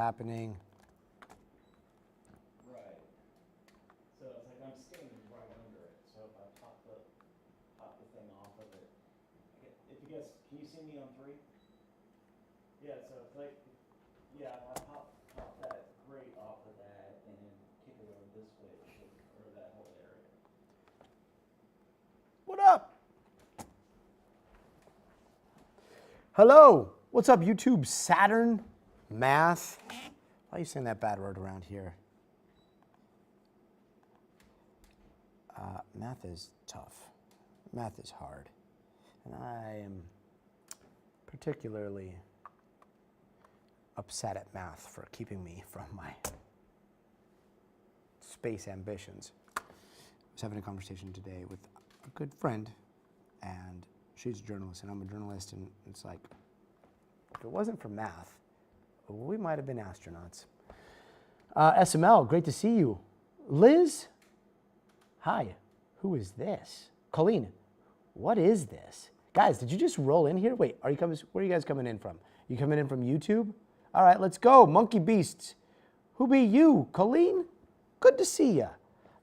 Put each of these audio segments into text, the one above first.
happening. Right. So it's like I'm standing right under it. So if I pop the thing off of it, if you guys, can you see me on 3? Yeah. So it's like, yeah, if I pop that grate off of that and then kick it over this way, it should cover that whole area. What up? Hello. What's up, YouTube? Saturn math. Why are you saying that bad word around here? Math is tough. Math is hard. And I am particularly upset at math for keeping me from my space ambitions. I was having a conversation today with a good friend, and she's a journalist, and I'm a journalist, and it's like, if it wasn't for math, we might have been astronauts. SML, great to see you. Liz, hi, who is this? Colleen, what is this? Guys, did you just roll in here? Wait, where are you guys coming in from? You coming in from YouTube? All right, let's go, Monkey Beasts. Who be you, Colleen? Good to see ya.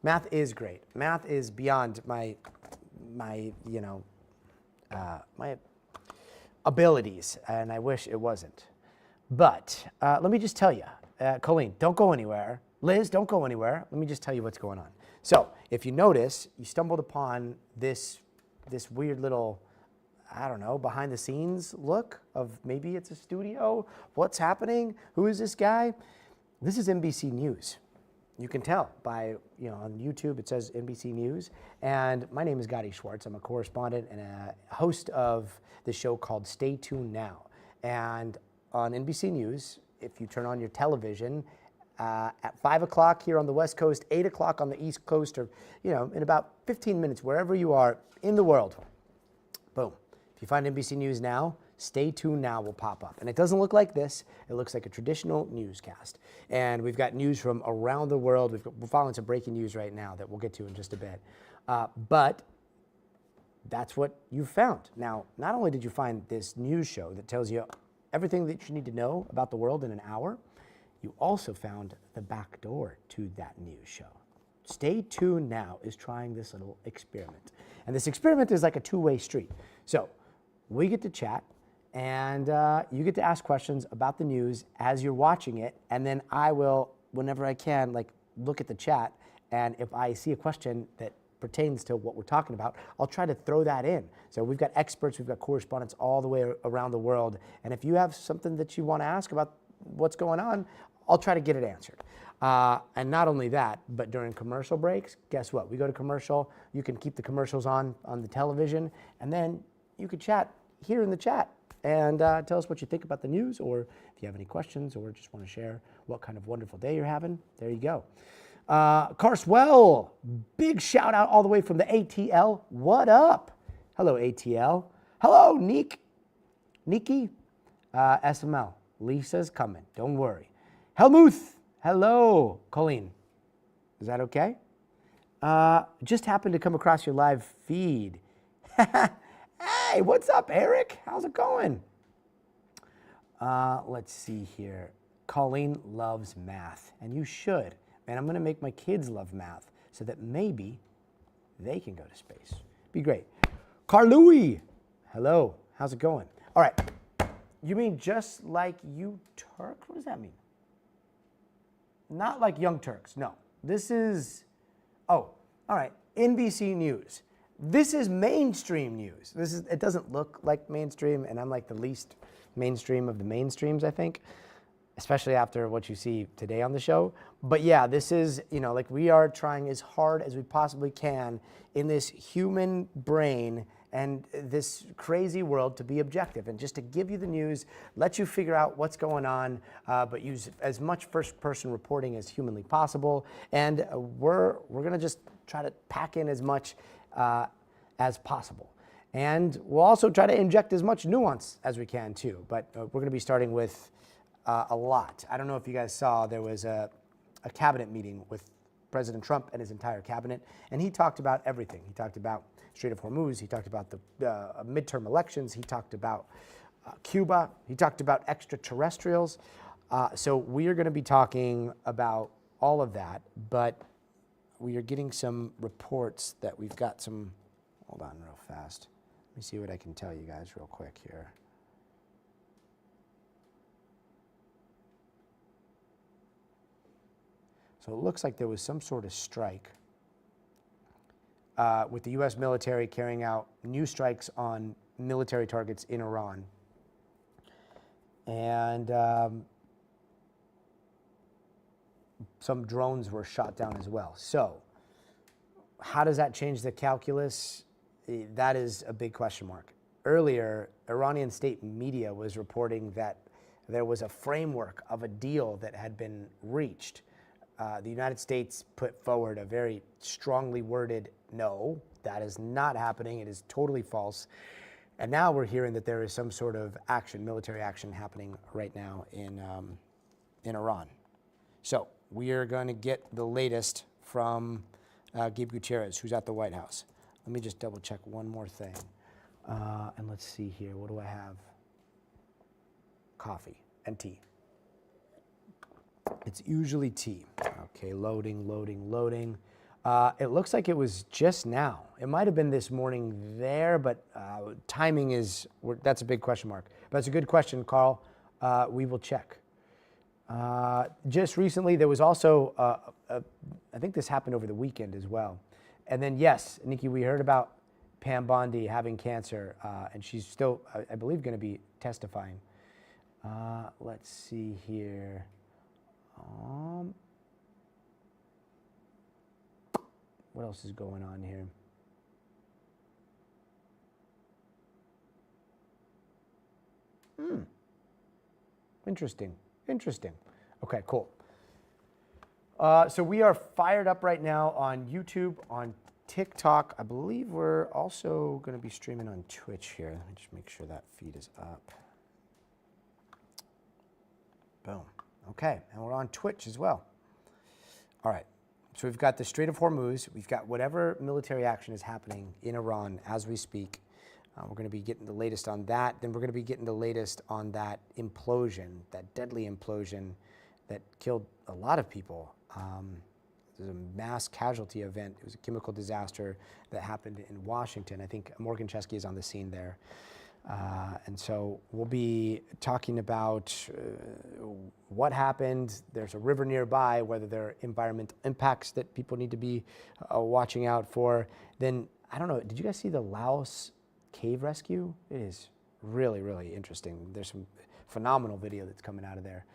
Math is great. Math is beyond my abilities, and I wish it wasn't. But let me just tell you, Colleen, don't go anywhere. Liz, don't go anywhere. Let me just tell you what's going on. So if you notice, you stumbled upon this weird little, I don't know, behind the scenes look of maybe it's a studio. What's happening? Who is this guy? This is NBC News. You can tell by, on YouTube it says NBC News. And my name is Gotti Schwartz. I'm a correspondent and a host of the show called Stay Tuned Now. And on NBC News, if you turn on your television at 5 o'clock here on the West Coast, 8 o'clock on the East Coast, or in about 15 minutes, wherever you are in the world, boom. If you find NBC News Now, Stay Tuned Now will pop up. And it doesn't look like this. It looks like a traditional newscast. And we've got news from around the world. We're following some breaking news right now that we'll get to in just a bit. But that's what you found. Now, not only did you find this news show that tells you everything that you need to know about the world in an hour, you also found the back door to that news show. Stay Tuned Now is trying this little experiment. And this experiment is like a two-way street. So we get to chat, and you get to ask questions about the news as you're watching it, and then I will, whenever I can, look at the chat, and if I see a question that pertains to what we're talking about, I'll try to throw that in. So we've got experts, we've got correspondents all the way around the world, and if you have something that you want to ask about what's going on, I'll try to get it answered. And not only that, but during commercial breaks, guess what? We go to commercial, you can keep the commercials on the television, and then you can chat here in the chat and tell us what you think about the news, or if you have any questions or just want to share what kind of wonderful day you're having, there you go. Carswell, big shout out all the way from the ATL. What up? Hello, ATL. Hello, Nikki. SML. Lisa's coming. Don't worry. Helmuth. Hello, Colleen. Is that okay? Just happened to come across your live feed. Hey, what's up, Eric? How's it going? Let's see here. Colleen loves math, and you should. Man, I'm going to make my kids love math so that maybe they can go to space. Be great. Carlouis, hello. How's it going? All right. You mean just like you Turk? What does that mean? Not like Young Turks. No. This is, all right. NBC News. This is mainstream news. It doesn't look like mainstream, and I'm like the least mainstream of the mainstreams, I think, especially after what you see today on the show. But yeah, this is, we are trying as hard as we possibly can in this human brain and this crazy world to be objective and just to give you the news, let you figure out what's going on, but use as much first-person reporting as humanly possible. And we're going to just try to pack in as much as possible. And we'll also try to inject as much nuance as we can too. But we're going to be starting with a lot. I don't know if you guys saw, there was a cabinet meeting with President Trump and his entire cabinet, and he talked about everything. He talked about Strait of Hormuz, he talked about the midterm elections, he talked about Cuba, he talked about extraterrestrials. So we are going to be talking about all of that, but we are getting some reports that we've got some. Hold on real fast. Let me see what I can tell you guys real quick here. So it looks like there was some sort of strike with the U.S. military carrying out new strikes on military targets in Iran. And some drones were shot down as well. So how does that change the calculus? That is a big question mark. Earlier, Iranian state media was reporting that there was a framework of a deal that had been reached. The United States put forward a very strongly worded, no, that is not happening. It is totally false. And now we're hearing that there is some sort of action, military action happening right now in Iran. So we are going to get the latest from Gabe Gutierrez, who's at the White House. Let me just double check one more thing. And let's see here. What do I have? Coffee and tea. It's usually tea. Okay, loading, loading, loading. It looks like it was just now. It might have been this morning there, but timing is, that's a big question mark. But it's a good question, Carl. We will check. Just recently, there was also, I think this happened over the weekend as well. And then, yes, Nikki, we heard about Pam Bondi having cancer, and she's still, I believe, going to be testifying. Let's see here. What else is going on here? Interesting. Interesting. Okay, cool. So we are fired up right now on YouTube, on TikTok. I believe we're also going to be streaming on Twitch here. Let me just make sure that feed is up. Boom. Okay, and we're on Twitch as well. All right, so we've got the Strait of Hormuz. We've got whatever military action is happening in Iran as we speak. We're going to be getting the latest on that. Then we're going to be getting the latest on that implosion, that deadly implosion that killed a lot of people. It was a mass casualty event. It was a chemical disaster that happened in Washington. I think Morgan Chesky is on the scene there. And so we'll be talking about what happened. There's a river nearby, whether there are environmental impacts that people need to be watching out for. Then, I don't know, did you guys see the Laos cave rescue? It is really, really interesting. There's some phenomenal video that's coming out of there.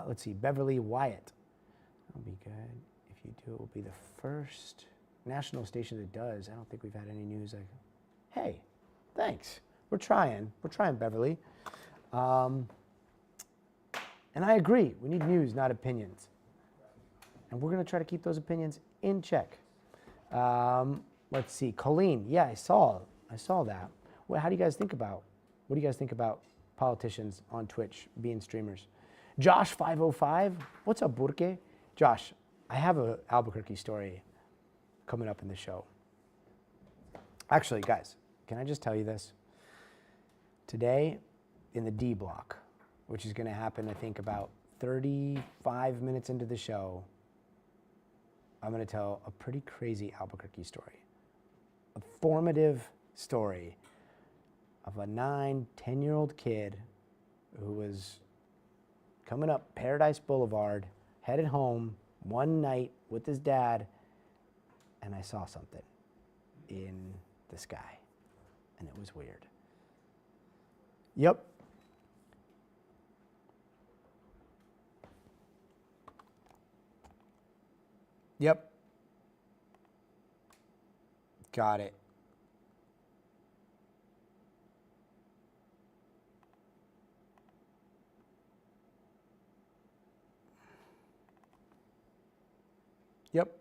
Let's see, Beverly Wyatt. That'll be good. If you do, it will be the first national station that does. I don't think we've had any news like, hey, thanks. We're trying, Beverly. And I agree, we need news, not opinions. And we're gonna try to keep those opinions in check. Let's see, Colleen, yeah, I saw that. Well, what do you guys think about politicians on Twitch being streamers? Josh 505, what's up, Burke? Josh, I have an Albuquerque story coming up in the show. Actually, guys, can I just tell you this? Today, in the D block, which is going to happen, I think, about 35 minutes into the show, I'm going to tell a pretty crazy Albuquerque story. A formative story of a 10-year-old kid who was coming up Paradise Boulevard, headed home one night with his dad, and I saw something in the sky, and it was weird. Yep. Yep. Got it. Yep.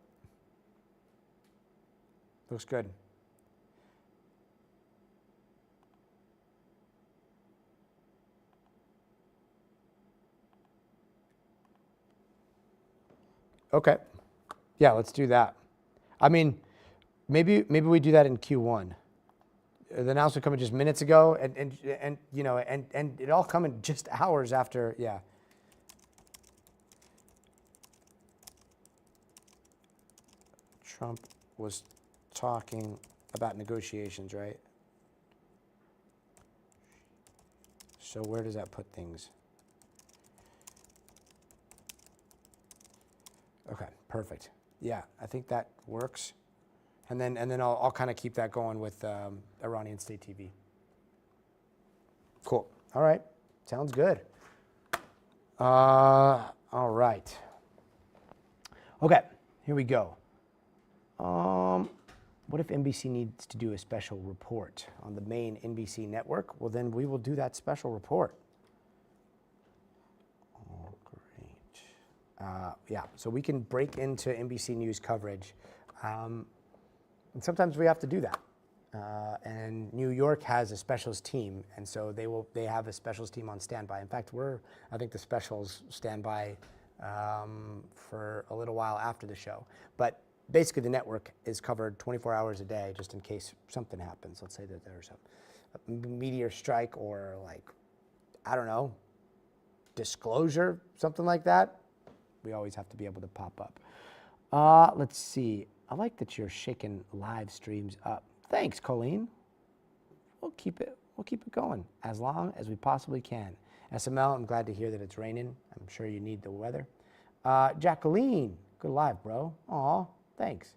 Looks good. Okay. Yeah, let's do that. I mean, maybe we do that in Q1. The announcement coming just minutes ago, and you know, and it all coming just hours after. Yeah. Trump was talking about negotiations, right? So where does that put things? Okay, perfect. Yeah, I think that works. And then I'll kind of keep that going with Iranian State TV. Cool. All right. Sounds good. All right. Okay, here we go. What if NBC needs to do a special report on the main NBC network? Well, then we will do that special report. Oh, great. Yeah, so we can break into NBC News coverage. And sometimes we have to do that. And New York has a specials team, and so they have a specials team on standby. In fact, I think the specials standby for a little while after the show. But basically, the network is covered 24 hours a day, just in case something happens. Let's say that there's a meteor strike or, like, I don't know, disclosure, something like that. We always have to be able to pop up. Let's see. I like that you're shaking live streams up. Thanks, Colleen. We'll keep it going as long as we possibly can. SML, I'm glad to hear that it's raining. I'm sure you need the weather. Jacqueline, good live, bro. Aw, thanks.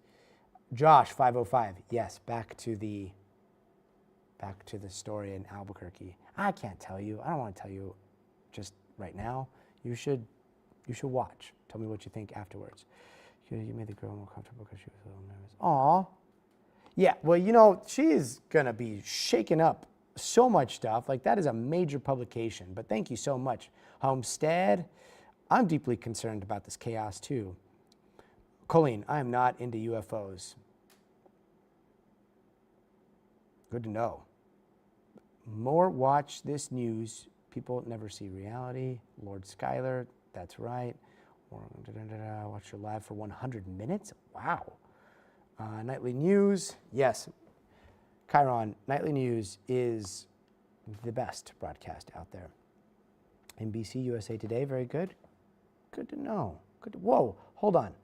Josh, 505. Yes, back to the story in Albuquerque. I can't tell you. I don't want to tell you just right now. You should watch. Tell me what you think afterwards. You made the girl more comfortable because she was a little nervous. Aw. Yeah, well, you know, she is going to be shaking up so much stuff. Like, that is a major publication. But thank you so much. Homestead, I'm deeply concerned about this chaos, too. Colleen, I am not into UFOs. Good to know. More watch this news. People never see reality. Lord Schuyler, that's right. Watch your live for 100 minutes? Wow. Nightly News, yes. Chiron, Nightly News is the best broadcast out there. NBC USA Today, very good. Good to know. Good. Whoa, hold on.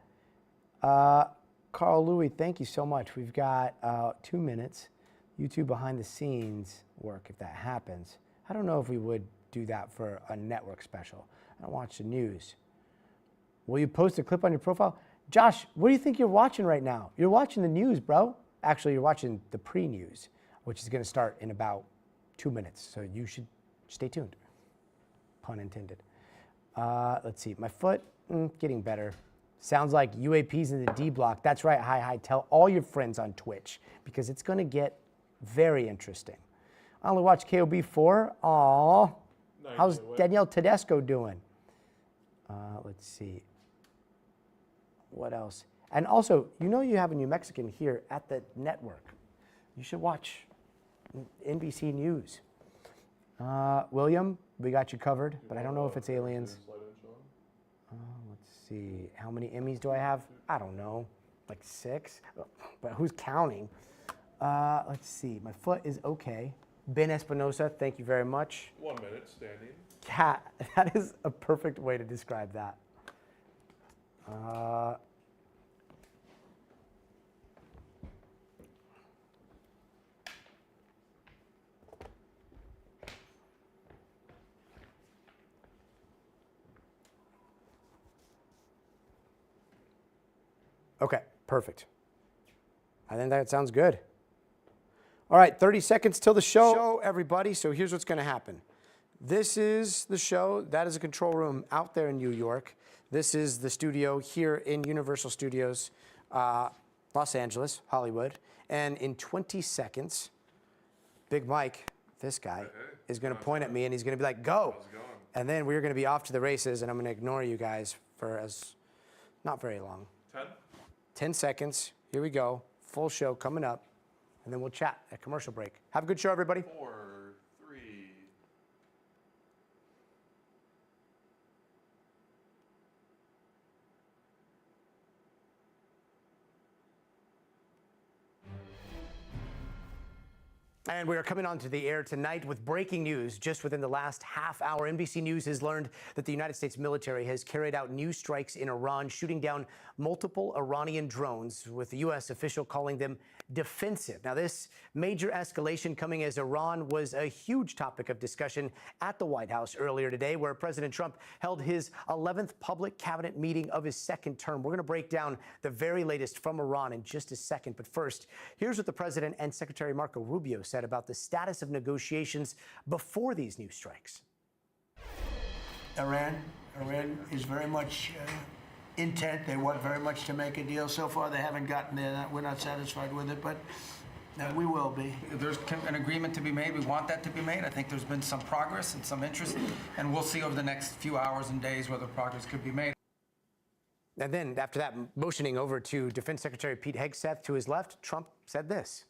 Carl Louis, thank you so much. We've got 2 minutes. YouTube behind the scenes work, if that happens. I don't know if we would do that for a network special. I don't watch the news. Will you post a clip on your profile? Josh, what do you think you're watching right now? You're watching the news, bro. Actually, you're watching the pre-news, which is going to start in about 2 minutes. So you should stay tuned. Pun intended. Let's see. My foot, getting better. Sounds like UAP's in the D block. That's right. Hi. Tell all your friends on Twitch because it's going to get very interesting. I only watched KOB4. Aw. How's Danielle Tedesco doing? Let's see. What else? And also, you know you have a New Mexican here at the network. You should watch NBC News. William, we got you covered, but I don't know if it's aliens. Let's see. How many Emmys do I have? I don't know. Like 6? But who's counting? Let's see. My foot is okay. Ben Espinosa, thank you very much. 1 minute standing. Cat, that is a perfect way to describe that. Okay, perfect. I think that sounds good. All right, 30 seconds till the show, everybody. So here's what's going to happen. This is the show. That is a control room out there in New York. This is the studio here in Universal Studios, Los Angeles, Hollywood. And in 20 seconds, Big Mike, this guy, is going to point at me and he's going to be like, go. And then we're going to be off to the races and I'm going to ignore you guys for not very long. 10 seconds. Here we go. Full show coming up. And then we'll chat at commercial break. Have a good show, everybody. 4, 3. And we are coming onto the air tonight with breaking news. Just within the last half hour, NBC News has learned that the United States military has carried out new strikes in Iran, shooting down multiple Iranian drones, with the U.S. official calling them defensive. Now, this major escalation coming as Iran was a huge topic of discussion at the White House earlier today, where President Trump held his 11th public cabinet meeting of his second term. We're going to break down the very latest from Iran in just a second. But first, here's what the president and Secretary Marco Rubio said about the status of negotiations before these new strikes. Iran is very much intent. They want very much to make a deal. So far, they haven't gotten there. We're not satisfied with it, but we will be. There's an agreement to be made. We want that to be made. I think there's been some progress and some interest, and we'll see over the next few hours and days whether progress could be made. And then after that, motioning over to Defense Secretary Pete Hegseth to his left, Trump said this.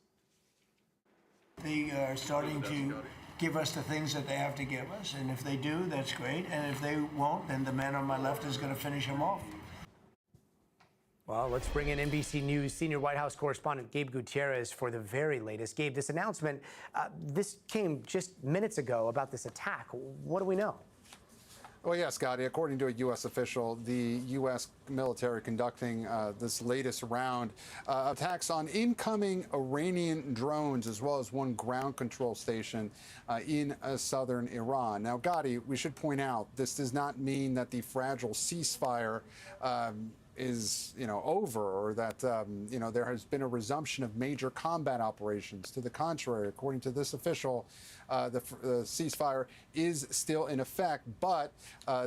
They are starting to give us the things that they have to give us, and if they do, that's great. And if they won't, then the man on my left is going to finish them off. Well, let's bring in NBC News senior White House correspondent Gabe Gutierrez for the very latest. Gabe, this announcement, this came just minutes ago about this attack. What do we know? Well, yes, Scotty. According to a U.S. official, the U.S. military conducting this latest round attacks on incoming Iranian drones, as well as one ground control station in southern Iran. Now, Gotti, we should point out this does not mean that the fragile ceasefire is over, or that there has been a resumption of major combat operations. To the contrary, according to this official, the ceasefire is still in effect, but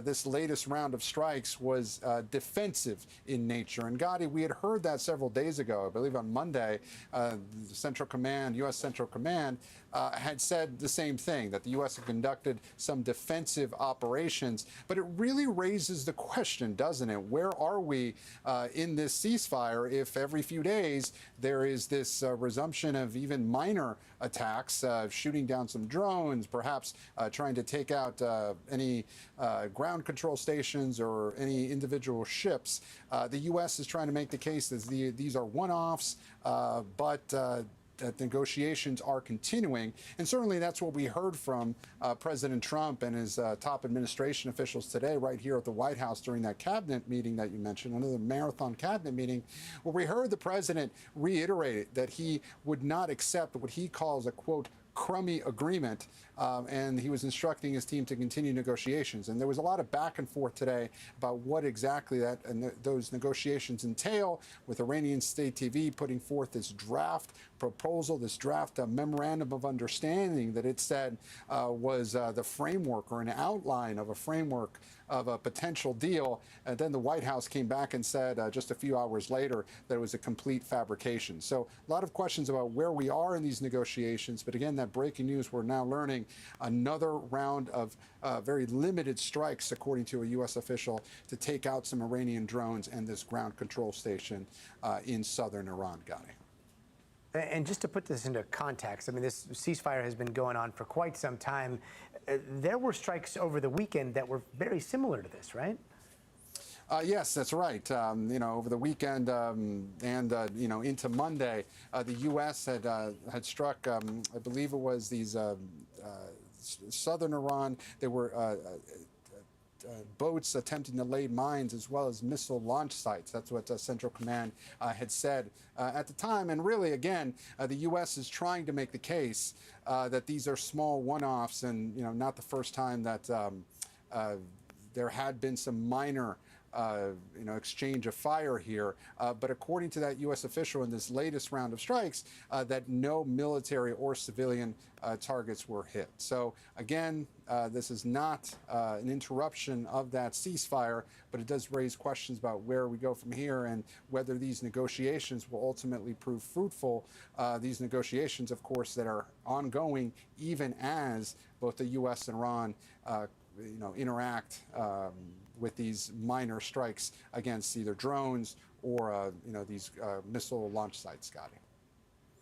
this latest round of strikes was defensive in nature. And Gotti, we had heard that several days ago. I believe on Monday, the Central Command, U.S. Central Command, had said the same thing, that the U.S. had conducted some defensive operations. But it really raises the question, doesn't it? Where are we in this ceasefire if every few days there is this resumption of even minor attacks, shooting down some drones, perhaps trying to take out any ground control stations or any individual ships? The U.S. is trying to make the case that these are one-offs, but that negotiations are continuing. And certainly that's what we heard from President Trump and his top administration officials today right here at the White House during that cabinet meeting that you mentioned, another marathon cabinet meeting, where we heard the president reiterate that he would not accept what he calls a, quote, crummy agreement, and he was instructing his team to continue negotiations. And there was a lot of back and forth today about what exactly those negotiations entail, with Iranian state TV putting forth this draft proposal, this draft memorandum of understanding that it said was the framework or an outline of a framework of a potential deal. And then the White House came back and said just a few hours later that it was a complete fabrication. So a lot of questions about where we are in these negotiations. But again, that breaking news, we're now learning another round of very limited strikes, according to a U.S. official, to take out some Iranian drones and this ground control station in southern Iran, Gotti. And just to put this into context, I mean, this ceasefire has been going on for quite some time. There were strikes over the weekend that were very similar to this, right? Yes, that's right. Over the weekend and into Monday, the U.S. had struck, I believe it was these southern Iran. There were boats attempting to lay mines, as well as missile launch sites. That's what Central Command had said at the time. And really, again, the U.S. is trying to make the case that these are small one-offs, and not the first time that there had been some minor exchange of fire here. But according to that U.S. official in this latest round of strikes, that no military or civilian targets were hit. So again, this is not an interruption of that ceasefire, but it does raise questions about where we go from here and whether these negotiations will ultimately prove fruitful. These negotiations, of course, that are ongoing even as both the U.S. and Iran interact with these minor strikes against either drones or these missile launch sites, Scotty.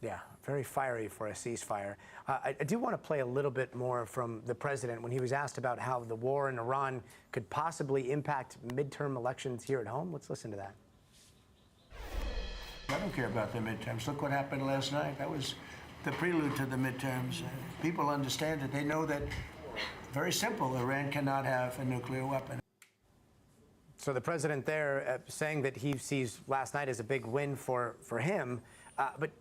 Yeah, very fiery for a ceasefire. I do want to play a little bit more from the president when he was asked about how the war in Iran could possibly impact midterm elections here at home. Let's listen to that. I don't care about the midterms. Look what happened last night. That was the prelude to the midterms. People understand it. They know that, very simple, Iran cannot have a nuclear weapon. So the president there saying that he sees last night as a big win for him, but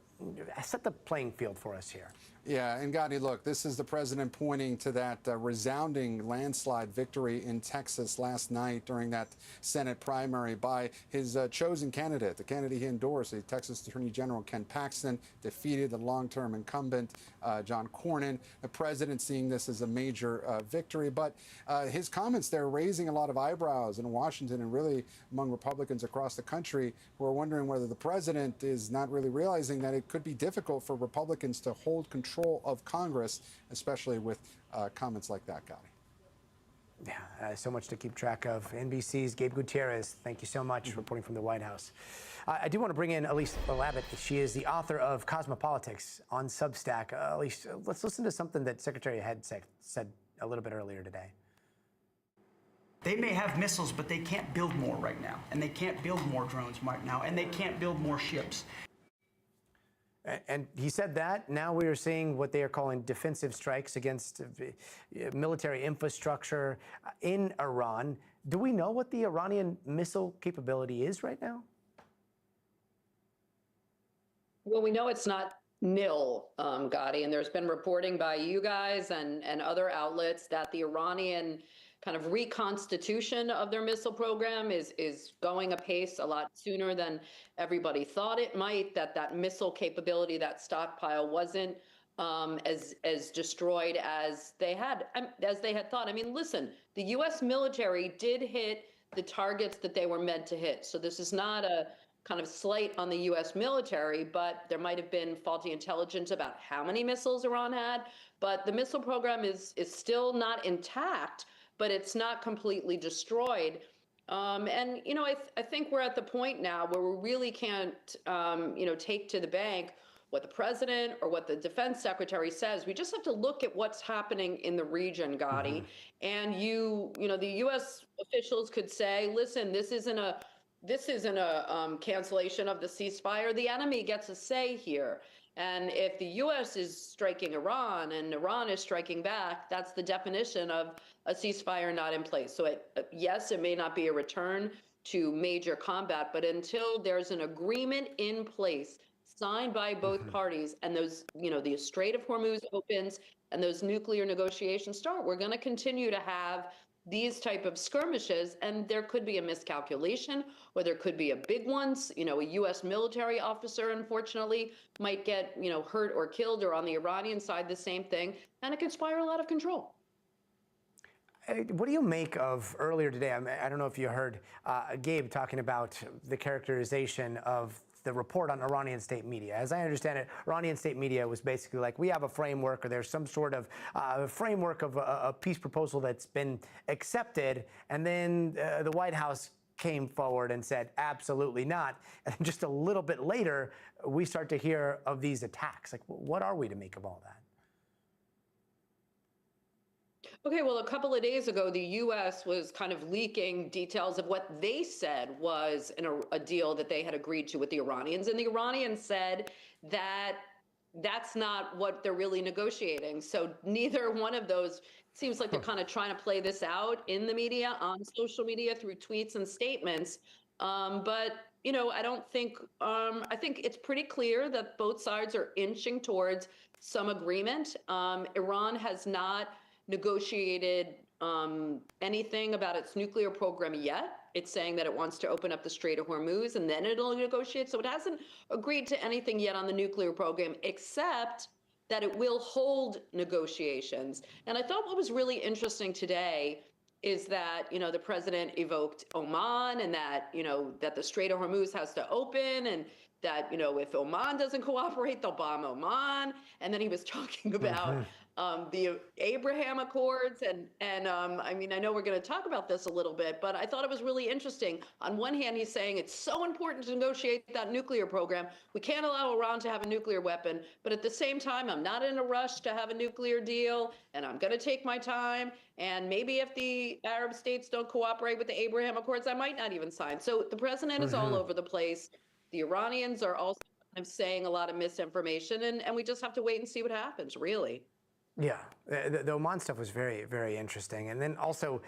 set the playing field for us here. Yeah, and Gotti, look, this is the president pointing to that resounding landslide victory in Texas last night during that Senate primary by his chosen candidate, the candidate he endorsed, the Texas Attorney General Ken Paxton, defeated the long-term incumbent John Cornyn. The president seeing this as a major victory, but his comments there raising a lot of eyebrows in Washington and really among Republicans across the country who are wondering whether the president is not really realizing that it could be difficult for Republicans to hold control of Congress, especially with comments like that, Gotti. Yeah, so much to keep track of. NBC's Gabe Gutierrez, thank you so much, reporting from the White House. I do want to bring in Elise Labott. She is the author of Cosmopolitics on Substack. Elise, let's listen to something that Secretary Head said a little bit earlier today. They may have missiles, but they can't build more right now, and they can't build more drones right now, and they can't build more ships. And he said that. Now we are seeing what they are calling defensive strikes against military infrastructure in Iran. Do we know what the Iranian missile capability is right now? Well, we know it's not nil, Gotti, and there's been reporting by you guys and other outlets that the Iranian kind of reconstitution of their missile program is going apace a lot sooner than everybody thought it might, that missile capability, that stockpile wasn't as destroyed as they had thought. I mean, listen, the U.S. military did hit the targets that they were meant to hit. So this is not a kind of slight on the U.S. military, but there might have been faulty intelligence about how many missiles Iran had. But the missile program is still not intact, but it's not completely destroyed. And, you know, I think we're at the point now where we really can't, take to the bank what the president or what the defense secretary says. We just have to look at what's happening in the region, Gotti. And the U.S. officials could say, listen, this isn't a cancellation of the ceasefire. The enemy gets a say here. And if the U.S. is striking Iran and Iran is striking back, that's the definition of a ceasefire not in place. So yes, it may not be a return to major combat, but until there's an agreement in place signed by both parties and those, the Strait of Hormuz opens and those nuclear negotiations start, we're going to continue to have these type of skirmishes, and there could be a miscalculation, or there could be a big one. A U.S. military officer, unfortunately, might get, hurt or killed, or on the Iranian side, the same thing, and it could spiral out of control. What do you make of earlier today? I don't know if you heard Gabe talking about the characterization of the report on Iranian state media. As I understand it, Iranian state media was basically like, we have a framework, or there's some sort of framework of a peace proposal that's been accepted, and then the White House came forward and said, absolutely not. And just a little bit later, we start to hear of these attacks. Like, what are we to make of all that? Okay, well, a couple of days ago, the U.S. was kind of leaking details of what they said was a deal that they had agreed to with the Iranians. And the Iranians said that that's not what they're really negotiating. So neither one of those, it seems like they're kind of trying to play this out in the media, on social media, through tweets and statements. But, I don't think, I think it's pretty clear that both sides are inching towards some agreement. Iran has not negotiated anything about its nuclear program yet. It's saying that it wants to open up the Strait of Hormuz and then it'll negotiate. So it hasn't agreed to anything yet on the nuclear program, except that it will hold negotiations. And I thought what was really interesting today is that, the president evoked Oman, and that, that the Strait of Hormuz has to open, and that, if Oman doesn't cooperate, they'll bomb Oman. And then he was talking about the Abraham Accords. And I know we're going to talk about this a little bit, but I thought it was really interesting. On one hand, he's saying it's so important to negotiate that nuclear program. We can't allow Iran to have a nuclear weapon. But at the same time, I'm not in a rush to have a nuclear deal, and I'm going to take my time. And maybe if the Arab states don't cooperate with the Abraham Accords, I might not even sign. So the president is all over the place. The Iranians are also I'm saying a lot of misinformation, and we just have to wait and see what happens, really. Yeah, the Oman stuff was very, very interesting. And then also,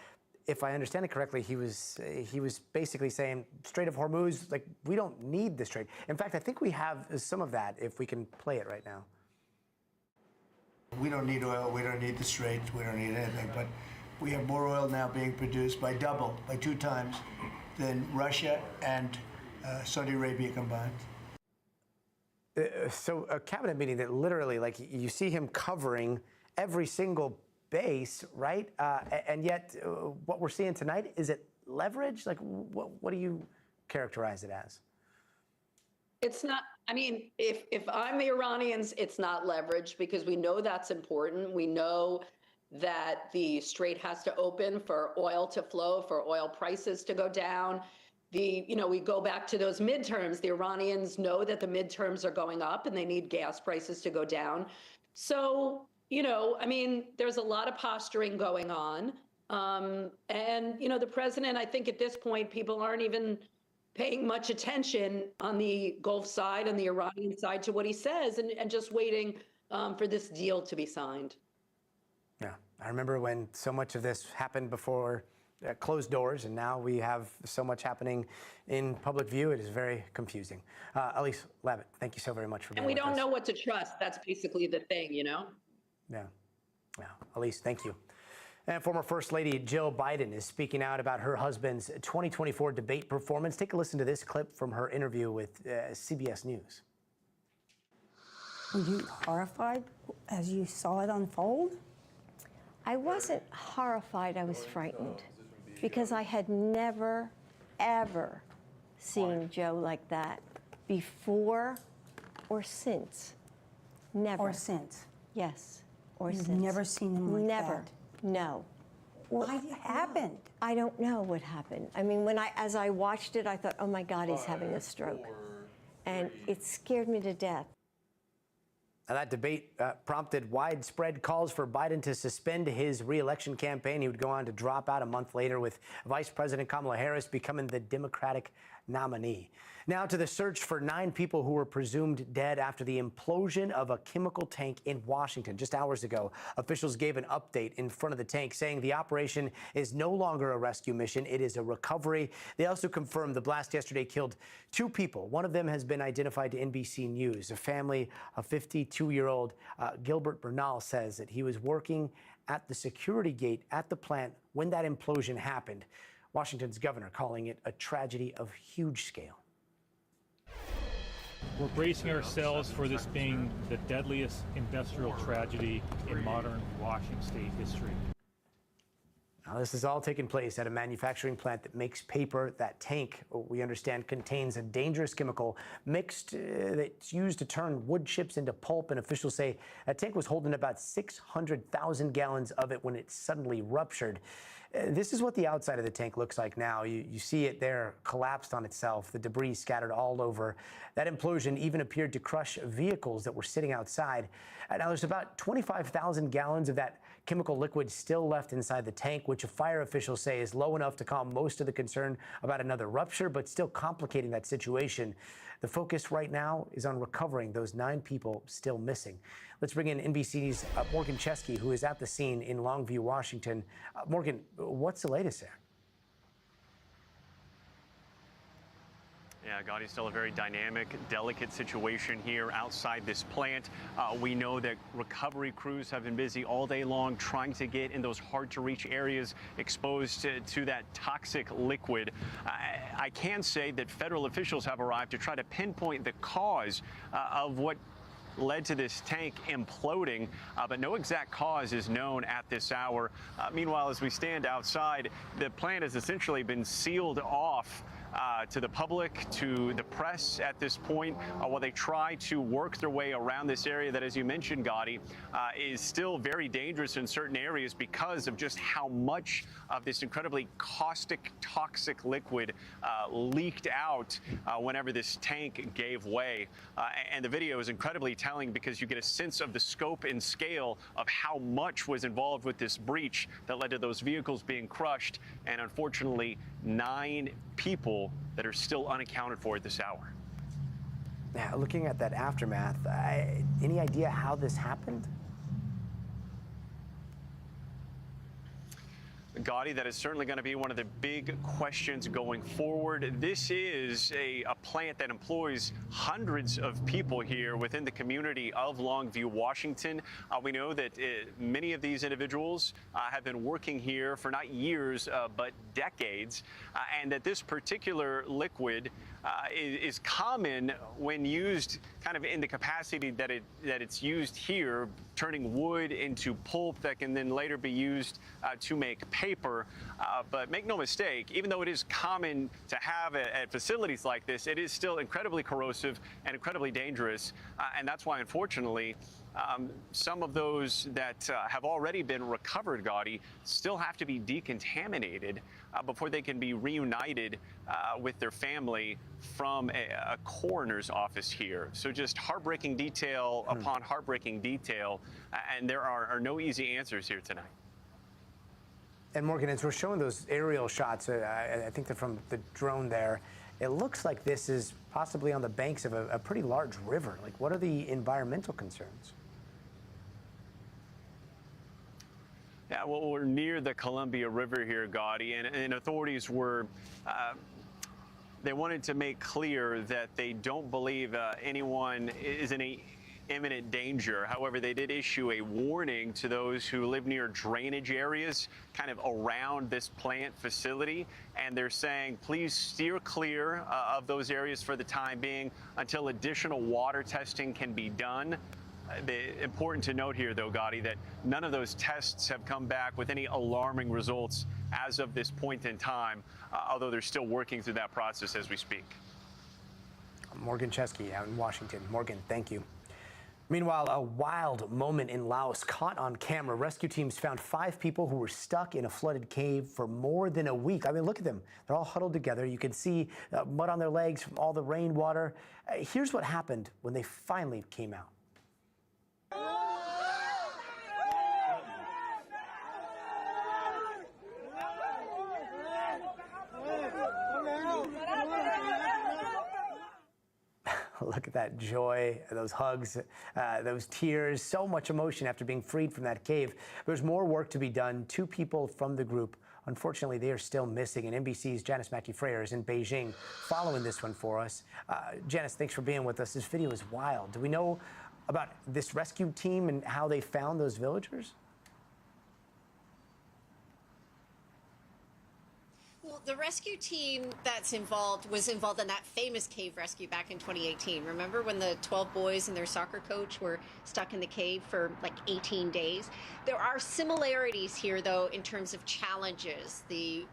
if I understand it correctly, he was basically saying Strait of Hormuz, like, we don't need the strait. In fact, I think we have some of that if we can play it right now. We don't need oil, we don't need the strait, we don't need anything, but we have more oil now being produced by 2 times than Russia and Saudi Arabia combined. So a cabinet meeting that literally, like, you see him covering every single base, right? And yet what we're seeing tonight, is it leverage? Like, what do you characterize it as? It's not, I mean, if I'm the Iranians, it's not leverage, because we know that's important. We know that the strait has to open for oil to flow, for oil prices to go down. We go back to those midterms. The Iranians know that the midterms are going up and they need gas prices to go down. So, I mean, there's a lot of posturing going on. The president, I think at this point, people aren't even paying much attention on the Gulf side, on the Iranian side, to what he says, and just waiting for this deal to be signed. Yeah, I remember when so much of this happened before closed doors, and now we have so much happening in public view. It is very confusing. Elise Labott, thank you so very much for being with us. And we don't know what to trust. That's basically the thing, Yeah. Elise, thank you. And former First Lady Jill Biden is speaking out about her husband's 2024 debate performance. Take a listen to this clip from her interview with CBS News. Were you horrified as you saw it unfold? I wasn't horrified, I was frightened, because I had never, ever seen Joe like that before or since. Never. Or since? Yes, or You've since. never seen him like never. that? No. What happened? I don't know what happened. I mean, as I watched it, I thought, oh my God, he's having a stroke. And it scared me to death. Now, that debate prompted widespread calls for Biden to suspend his re-election campaign. He would go on to drop out a month later, with Vice President Kamala Harris becoming the Democratic nominee. Now to the search for 9 people who were presumed dead after the implosion of a chemical tank in Washington. Just hours ago, officials gave an update in front of the tank, saying the operation is no longer a rescue mission. It is a recovery. They also confirmed the blast yesterday killed 2 people. One of them has been identified to NBC News. A family of 52-year-old Gilbert Bernal says that he was working at the security gate at the plant when that implosion happened. Washington's governor calling it a tragedy of huge scale. We're bracing ourselves for this being the deadliest industrial tragedy in modern Washington state history. Now, this is all taking place at a manufacturing plant that makes paper. That tank, we understand, contains a dangerous chemical mixed that's used to turn wood chips into pulp, and officials say that tank was holding about 600,000 gallons of it when it suddenly ruptured. This is what the outside of the tank looks like now. You see it there, collapsed on itself, the debris scattered all over. That implosion even appeared to crush vehicles that were sitting outside. Now, there's about 25,000 gallons of that chemical liquid still left inside the tank, which fire officials say is low enough to calm most of the concern about another rupture, but still complicating that situation. The focus right now is on recovering those 9 people still missing. Let's bring in NBC's Morgan Chesky, who is at the scene in Longview, Washington. Morgan, what's the latest there? Yeah, Gotti, still a very dynamic, delicate situation here outside this plant. We know that recovery crews have been busy all day long trying to get in those hard-to-reach areas exposed to that toxic liquid. I can say that federal officials have arrived to try to pinpoint the cause of what led to this tank imploding, but no exact cause is known at this hour. Meanwhile, as we stand outside, the plant has essentially been sealed off to the public, to the press at this point, while they try to work their way around this area that, as you mentioned, Gotti, is still very dangerous in certain areas because of just how much of this incredibly caustic, toxic liquid leaked out whenever this tank gave way. And the video is incredibly telling because you get a sense of the scope and scale of how much was involved with this breach that led to those vehicles being crushed, and unfortunately 9 people that are still unaccounted for at this hour. Now, looking at that aftermath, any idea how this happened? Gotti, that is certainly going to be one of the big questions going forward. This is a plant that employs hundreds of people here within the community of Longview, Washington. We know that many of these individuals have been working here for not years, but decades, and that this particular liquid is common when used kind of in the capacity that it's used here, turning wood into pulp that can then later be used to make paper. But make no mistake, even though it is common to have at facilities like this, it is still incredibly corrosive and incredibly dangerous. And that's why, unfortunately, some of those that have already been recovered, Gotti, still have to be decontaminated before they can be reunited with their family from a coroner's office here. So just heartbreaking detail upon heartbreaking detail, and there are no easy answers here tonight. And Morgan, as we're showing those aerial shots, I think they're from the drone there, it looks like this is possibly on the banks of a pretty large river. Like, what are the environmental concerns? Yeah, well, we're near the Columbia River here, Gotti, and authorities were, they wanted to make clear that they don't believe anyone is in any imminent danger. However, they did issue a warning to those who live near drainage areas kind of around this plant facility, and they're saying please steer clear of those areas for the time being until additional water testing can be done. Important to note here, though, Gotti, that none of those tests have come back with any alarming results as of this point in time, although they're still working through that process as we speak. Morgan Chesky out in Washington. Morgan, thank you. Meanwhile, a wild moment in Laos caught on camera. Rescue teams found 5 people who were stuck in a flooded cave for more than a week. I mean, look at them. They're all huddled together. You can see mud on their legs from all the rainwater. Here's what happened when they finally came out. Look at that joy, those hugs, those tears, so much emotion after being freed from that cave. There's more work to be done. 2 people from the group, unfortunately, they are still missing. And NBC's Janice Mackey-Freyer is in Beijing following this one for us. Janice, thanks for being with us. This video is wild. Do we know about this rescue team and how they found those villagers? Well, the rescue team that's was involved in that famous cave rescue back in 2018. Remember when the 12 boys and their soccer coach were stuck in the cave for like 18 days? There are similarities here, though, in terms of challenges. The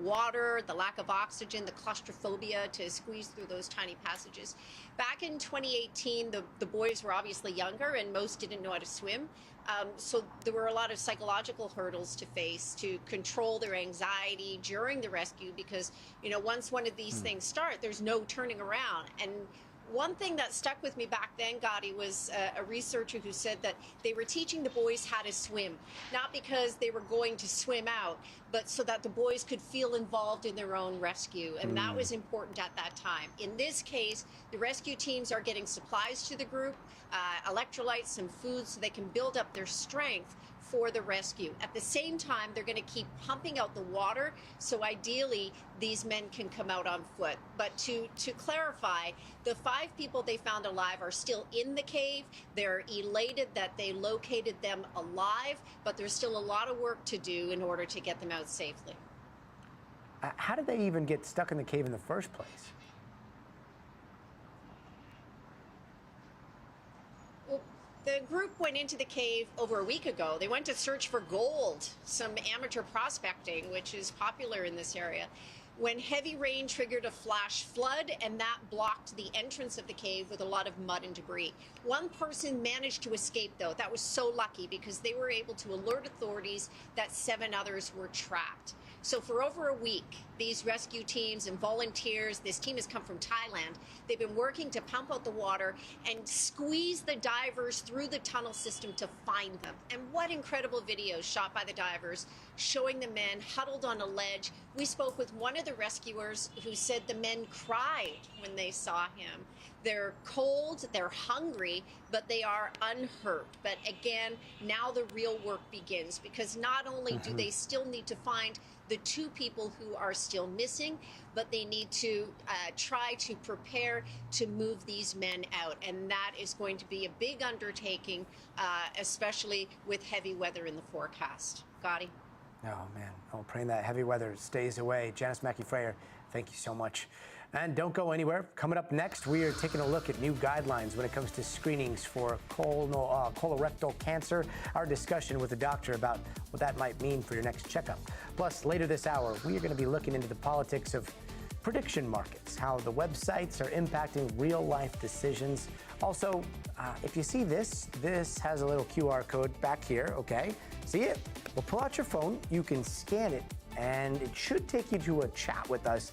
water, the lack of oxygen, the claustrophobia to squeeze through those tiny passages. Back in 2018, the boys were obviously younger and most didn't know how to swim. So there were a lot of psychological hurdles to face to control their anxiety during the rescue because, you know, once one of these things start, there's no turning around. And one thing that stuck with me back then, Gotti, was a researcher who said that they were teaching the boys how to swim, not because they were going to swim out, but so that the boys could feel involved in their own rescue. And that was important at that time. In this case, the rescue teams are getting supplies to the group, electrolytes, some food, so they can build up their strength for the rescue. At the same time, they're going to keep pumping out the water, so ideally these men can come out on foot. But to clarify, the 5 people they found alive are still in the cave. They're elated that they located them alive, but there's still a lot of work to do in order to get them out safely. How did they even get stuck in the cave in the first place? The group went into the cave over a week ago. They went to search for gold, some amateur prospecting, which is popular in this area, when heavy rain triggered a flash flood, and that blocked the entrance of the cave with a lot of mud and debris. One person managed to escape, though. That was so lucky because they were able to alert authorities that 7 others were trapped. So for over a week, these rescue teams and volunteers, this team has come from Thailand. They've been working to pump out the water and squeeze the divers through the tunnel system to find them. And what incredible videos shot by the divers showing the men huddled on a ledge. We spoke with one of the rescuers who said the men cried when they saw him. They're cold, they're hungry, but they are unhurt. But again, now the real work begins, because not only do they still need to find the 2 people who are still missing, but they need to try to prepare to move these men out. And that is going to be a big undertaking, especially with heavy weather in the forecast. Gotti? Oh, man. Oh, praying that heavy weather stays away. Janice Mackey-Freyer, thank you so much. And don't go anywhere. Coming up next, we are taking a look at new guidelines when it comes to screenings for colorectal cancer. Our discussion with the doctor about what that might mean for your next checkup. Plus, later this hour, we are going to be looking into the politics of prediction markets, how the websites are impacting real-life decisions. Also, if you see this has a little QR code back here, okay? See it? Well, pull out your phone. You can scan it, and it should take you to a chat with us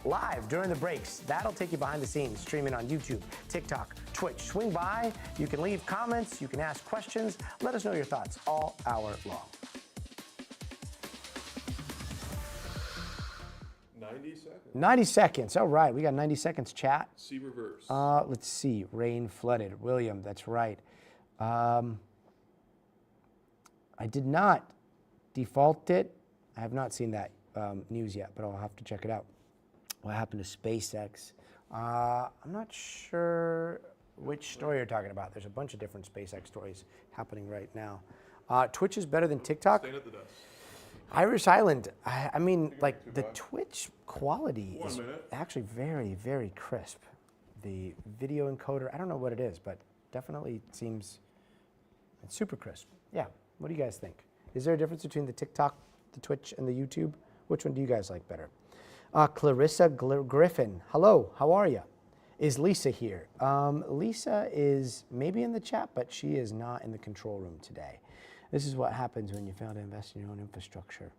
live during the breaks. That'll take you behind the scenes, streaming on YouTube, TikTok, Twitch. Swing by. You can leave comments. You can ask questions. Let us know your thoughts all hour long. 90 seconds. 90 seconds. All right. We got 90 seconds, chat. See reverse. Let's see. Rain flooded. William, that's right. I did not default it. I have not seen that news yet, but I'll have to check it out. What happened to SpaceX? I'm not sure which story you're talking about. There's a bunch of different SpaceX stories happening right now. Twitch is better than TikTok. Staying at the desk. Irish Island, I mean, like the Twitch quality is minute. actually very, very crisp. The video encoder, I don't know what it is, but definitely seems it's super crisp. Yeah, what do you guys think? Is there a difference between the TikTok, the Twitch, and the YouTube? Which one do you guys like better? Clarissa Griffin, hello, how are you? Is Lisa here? Lisa is maybe in the chat, but she is not in the control room today. This is what happens when you fail to invest in your own infrastructure.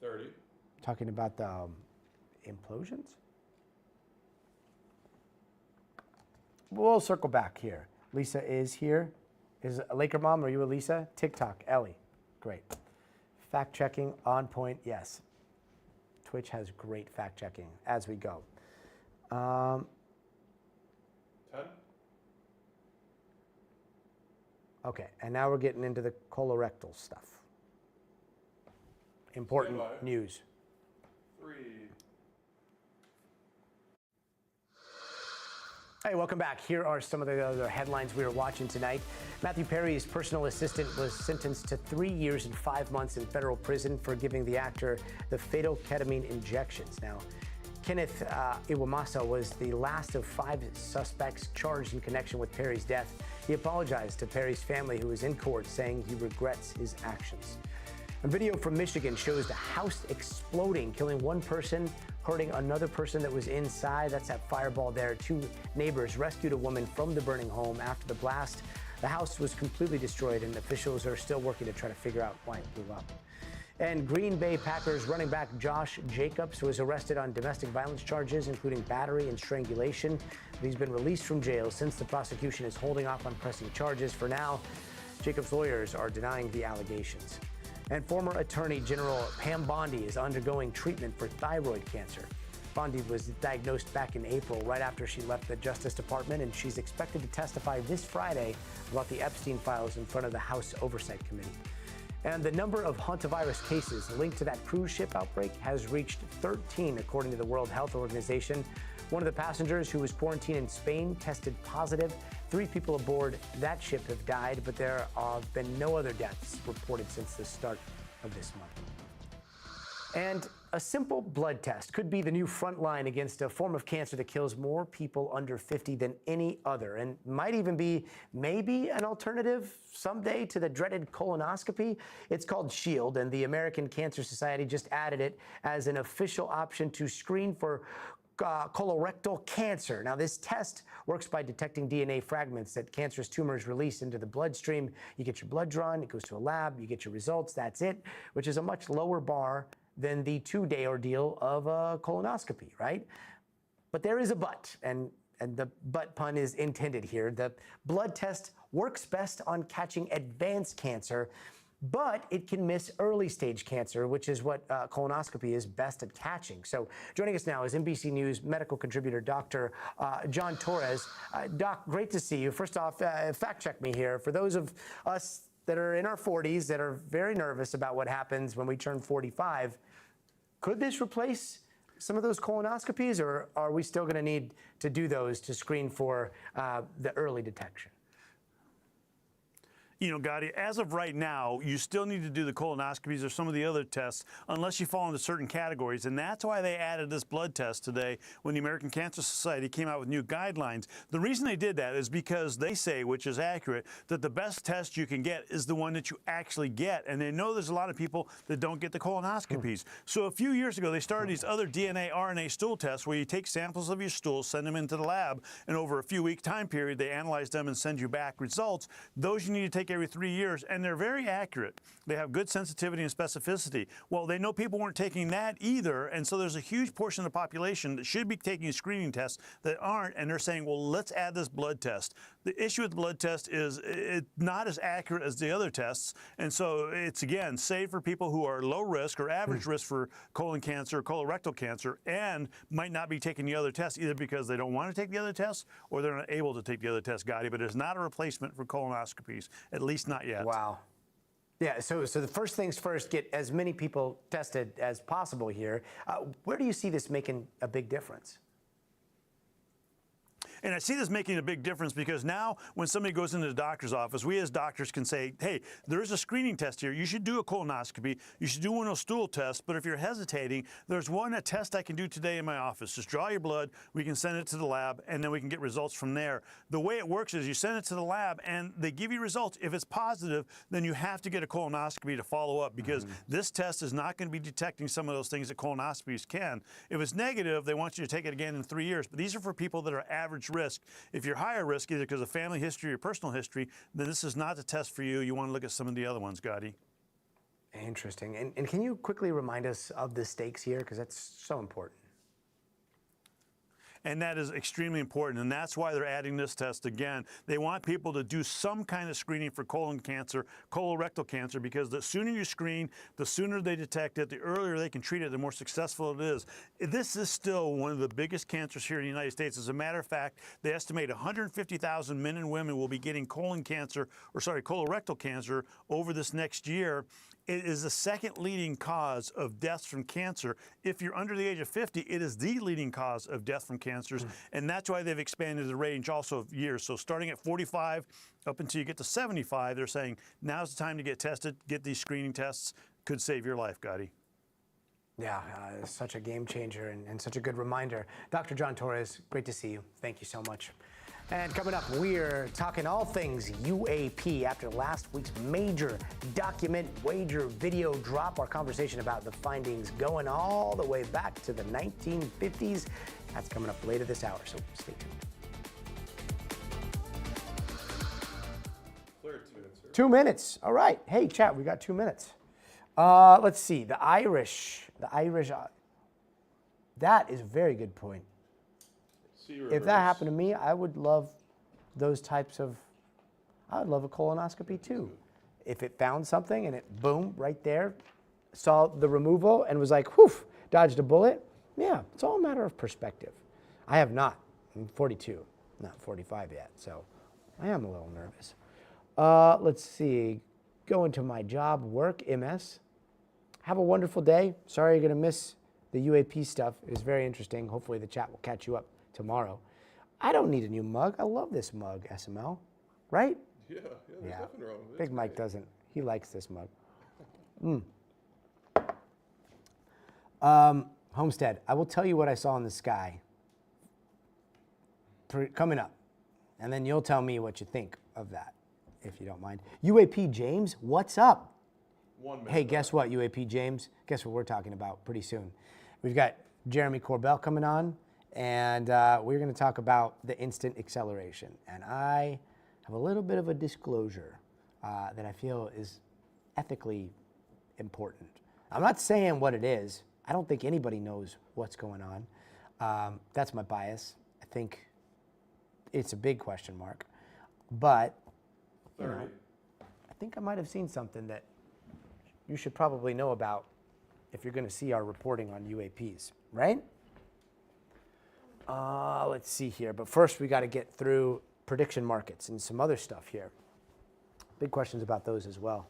30. Talking about the implosions? We'll circle back here. Lisa is here. Is a Laker Mom, are you a Lisa? TikTok, Ellie, great. Fact checking, on point, yes. Twitch has great fact checking as we go. 10. Okay, and now we're getting into the colorectal stuff. Important Stand by. news. 3. Hey, welcome back. Here are some of the other headlines we are watching tonight. Matthew Perry's personal assistant was sentenced to 3 years and 5 months in federal prison for giving the actor the fatal ketamine injections. Now, Kenneth Iwamasa was the last of 5 suspects charged in connection with Perry's death. He apologized to Perry's family, who was in court, saying he regrets his actions. A video from Michigan shows the house exploding, killing one person, hurting another person that was inside. That's that fireball there. 2 neighbors rescued a woman from the burning home after the blast. The house was completely destroyed, and officials are still working to try to figure out why it blew up. And Green Bay Packers running back Josh Jacobs was arrested on domestic violence charges, including battery and strangulation. He's been released from jail since the prosecution is holding off on pressing charges. For now, Jacobs' lawyers are denying the allegations. And former Attorney General Pam Bondi is undergoing treatment for thyroid cancer. Bondi was diagnosed back in April, right after she left the Justice Department, and she's expected to testify this Friday about the Epstein files in front of the House Oversight Committee. And the number of hantavirus cases linked to that cruise ship outbreak has reached 13, according to the World Health Organization. One of the passengers who was quarantined in Spain tested positive. 3 people aboard that ship have died, but there have been no other deaths reported since the start of this month. And a simple blood test could be the new front line against a form of cancer that kills more people under 50 than any other, and might even be maybe an alternative someday to the dreaded colonoscopy. It's called SHIELD, and the American Cancer Society just added it as an official option to screen for colorectal cancer. Now, this test works by detecting DNA fragments that cancerous tumors release into the bloodstream. You get your blood drawn, it goes to a lab, you get your results, that's it, which is a much lower bar than the 2-day ordeal of a colonoscopy, right? But there is a but, and the but pun is intended here. The blood test works best on catching advanced cancer, but it can miss early stage cancer, which is what colonoscopy is best at catching. So joining us now is NBC News medical contributor Dr. John Torres. Doc, great to see you. First off, fact check me here. For those of us that are in our 40s that are very nervous about what happens when we turn 45, could this replace some of those colonoscopies, or are we still going to need to do those to screen for the early detection? You know, Gotti, as of right now, you still need to do the colonoscopies or some of the other tests unless you fall into certain categories. And that's why they added this blood test today when the American Cancer Society came out with new guidelines. The reason they did that is because they say, which is accurate, that the best test you can get is the one that you actually get. And they know there's a lot of people that don't get the colonoscopies. So a few years ago, they started these other DNA, RNA stool tests where you take samples of your stool, send them into the lab, and over a few-week time period, they analyze them and send you back results. Those you need to take every 3 years, and they're very accurate. They have good sensitivity and specificity. Well, they know people weren't taking that either, and so there's a huge portion of the population that should be taking screening tests that aren't, and they're saying, well, let's add this blood test. The issue with the blood test is it's not as accurate as the other tests, and so it's, again, safe for people who are low risk or average risk for colon cancer, colorectal cancer, and might not be taking the other tests either because they don't want to take the other tests or they're not able to take the other tests, Gotti, but it's not a replacement for colonoscopies, at least not yet. Wow. Yeah, so the first things first, get as many people tested as possible here. Where do you see this making a big difference? And I see this making a big difference because now when somebody goes into the doctor's office, we as doctors can say, hey, there is a screening test here. You should do a colonoscopy. You should do one of those stool tests. But if you're hesitating, there's a test I can do today in my office. Just draw your blood. We can send it to the lab, and then we can get results from there. The way it works is you send it to the lab, and they give you results. If it's positive, then you have to get a colonoscopy to follow up because this test is not going to be detecting some of those things that colonoscopies can. If it's negative, they want you to take it again in 3 years. But these are for people that are average risk. If you're higher risk, either because of family history or personal history, then this is not the test for you. You want to look at some of the other ones, Gotti. Interesting. And can you quickly remind us of the stakes here? Because that's so important. And that is extremely important, and that's why they're adding this test again. They want people to do some kind of screening for colon cancer, colorectal cancer, because the sooner you screen, the sooner they detect it, the earlier they can treat it, the more successful it is. This is still one of the biggest cancers here in the United States. As a matter of fact, they estimate 150,000 men and women will be getting colorectal cancer over this next year. It is the second leading cause of deaths from cancer. If you're under the age of 50, it is the leading cause of death from cancers, and that's why they've expanded the range also of years. So starting at 45 up until you get to 75, they're saying now's the time to get tested, get these screening tests. Could save your life, Gotti. Yeah, it's such a game changer and such a good reminder. Dr. John Torres, great to see you. Thank you so much. And coming up, we're talking all things UAP after last week's major document wager video drop. Our conversation about the findings going all the way back to the 1950s. That's coming up later this hour, so stay tuned. Clear 2 minutes, sir. 2 minutes. All right. Hey, chat, we got 2 minutes. Let's see. The Irish. That is a very good point. If that happened to me, I would love those types of, I would love a colonoscopy too. If it found something and it, boom, right there, saw the removal and was like, whew, dodged a bullet, yeah, it's all a matter of perspective. I have not. I'm 42, not 45 yet, so I am a little nervous. Let's see, going to my job, work, MS. Have a wonderful day. Sorry you're gonna miss the UAP stuff. It was very interesting. Hopefully the chat will catch you up tomorrow. I don't need a new mug. I love this mug, SML, right? Yeah, there's nothing wrong with it. Big Mike doesn't. He likes this mug. Homestead, I will tell you what I saw in the sky coming up, and then you'll tell me what you think of that, if you don't mind. UAP James, what's up? 1 minute. Hey, guess what, UAP James? Guess what we're talking about pretty soon? We've got Jeremy Corbell coming on, and we're going to talk about the instant acceleration. And I have a little bit of a disclosure that I feel is ethically important. I'm not saying what it is. I don't think anybody knows what's going on. That's my bias. I think it's a big question mark. But, you know, I think I might have seen something that you should probably know about if you're going to see our reporting on UAPs, right? Let's see here. But first, we got to get through prediction markets and some other stuff here. Big questions about those as well.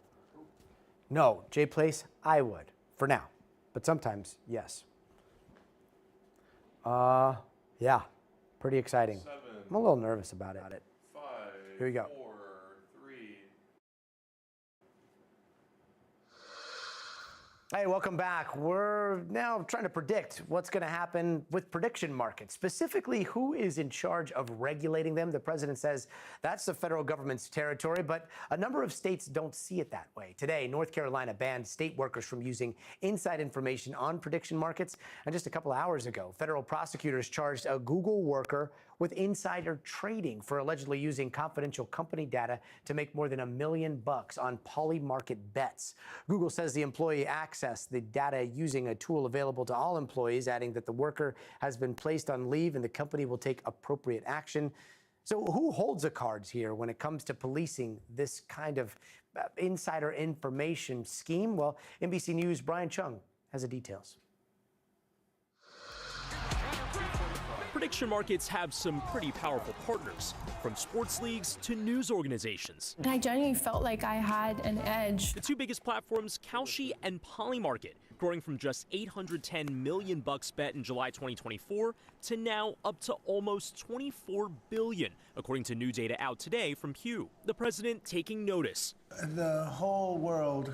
No, Jay Place, I would, for now. But sometimes, yes. Yeah, pretty exciting. 7, I'm a little nervous about it. 5, Here we go. 4, 3. Hey, welcome back. We're now trying to predict what's going to happen with prediction markets, specifically who is in charge of regulating them. The president says that's the federal government's territory, but a number of states don't see it that way. Today, North Carolina banned state workers from using inside information on prediction markets. And just a couple hours ago, federal prosecutors charged a Google worker with insider trading for allegedly using confidential company data to make more than $1 million on Polymarket bets. Google says the employee accessed the data using a tool available to all employees, adding that the worker has been placed on leave and the company will take appropriate action. So who holds the cards here when it comes to policing this kind of insider information scheme? Well, NBC News' Brian Chung has the details. Prediction markets have some pretty powerful partners, from sports leagues to news organizations. I genuinely felt like I had an edge. The two biggest platforms, Kalshi and Polymarket, growing from just $810 million bet in July 2024 to now up to almost $24 billion, according to new data out today from Pew. The president taking notice. The whole world,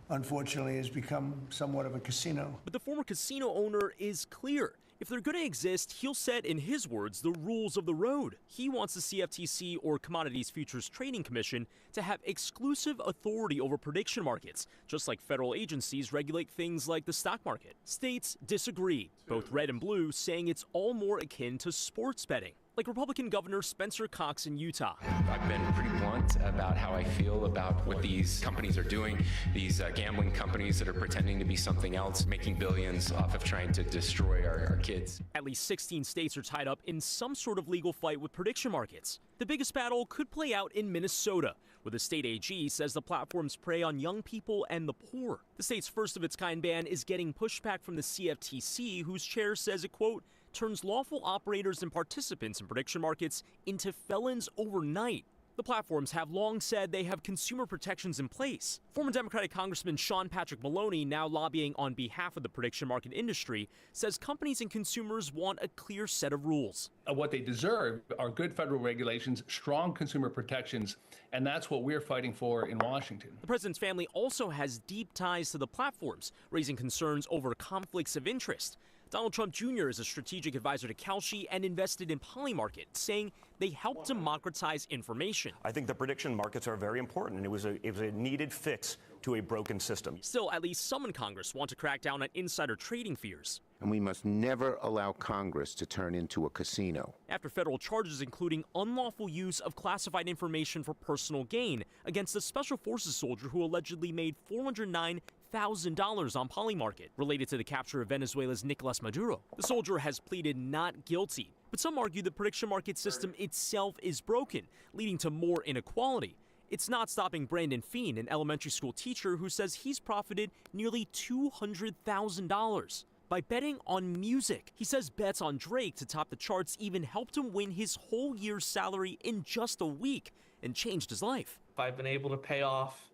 unfortunately, has become somewhat of a casino. But the former casino owner is clear. If they're going to exist, he'll set, in his words, the rules of the road. He wants the CFTC, or Commodities Futures Trading Commission, to have exclusive authority over prediction markets, just like federal agencies regulate things like the stock market. States disagree, both red and blue saying it's all more akin to sports betting, like Republican Governor Spencer Cox in Utah. I've been pretty blunt about how I feel about what these companies are doing, these gambling companies that are pretending to be something else, making billions off of trying to destroy our kids. At least 16 states are tied up in some sort of legal fight with prediction markets. The biggest battle could play out in Minnesota, where the state AG says the platforms prey on young people and the poor. The state's first of its kind ban is getting pushback from the CFTC, whose chair says it, quote, turns lawful operators and participants in prediction markets into felons overnight. The platforms have long said they have consumer protections in place. Former Democratic Congressman Sean Patrick Maloney, now lobbying on behalf of the prediction market industry, says companies and consumers want a clear set of rules. What they deserve are good federal regulations, strong consumer protections, and that's what we're fighting for in Washington. The president's family also has deep ties to the platforms, raising concerns over conflicts of interest. Donald Trump Jr. is a strategic advisor to Kalshi and invested in Polymarket, saying they help democratize information. I think the prediction markets are very important, and it was a needed fix to a broken system. Still, at least some in Congress want to crack down on insider trading fears. And we must never allow Congress to turn into a casino. After federal charges including unlawful use of classified information for personal gain against a Special Forces soldier who allegedly made $409,000 on Polymarket, related to the capture of Venezuela's Nicolas Maduro. The soldier has pleaded not guilty, but some argue the prediction market system itself is broken, leading to more inequality. It's not stopping Brandon Feen, an elementary school teacher who says he's profited nearly $200,000 by betting on music. He says bets on Drake to top the charts even helped him win his whole year's salary in just a week and changed his life. I've been able to pay off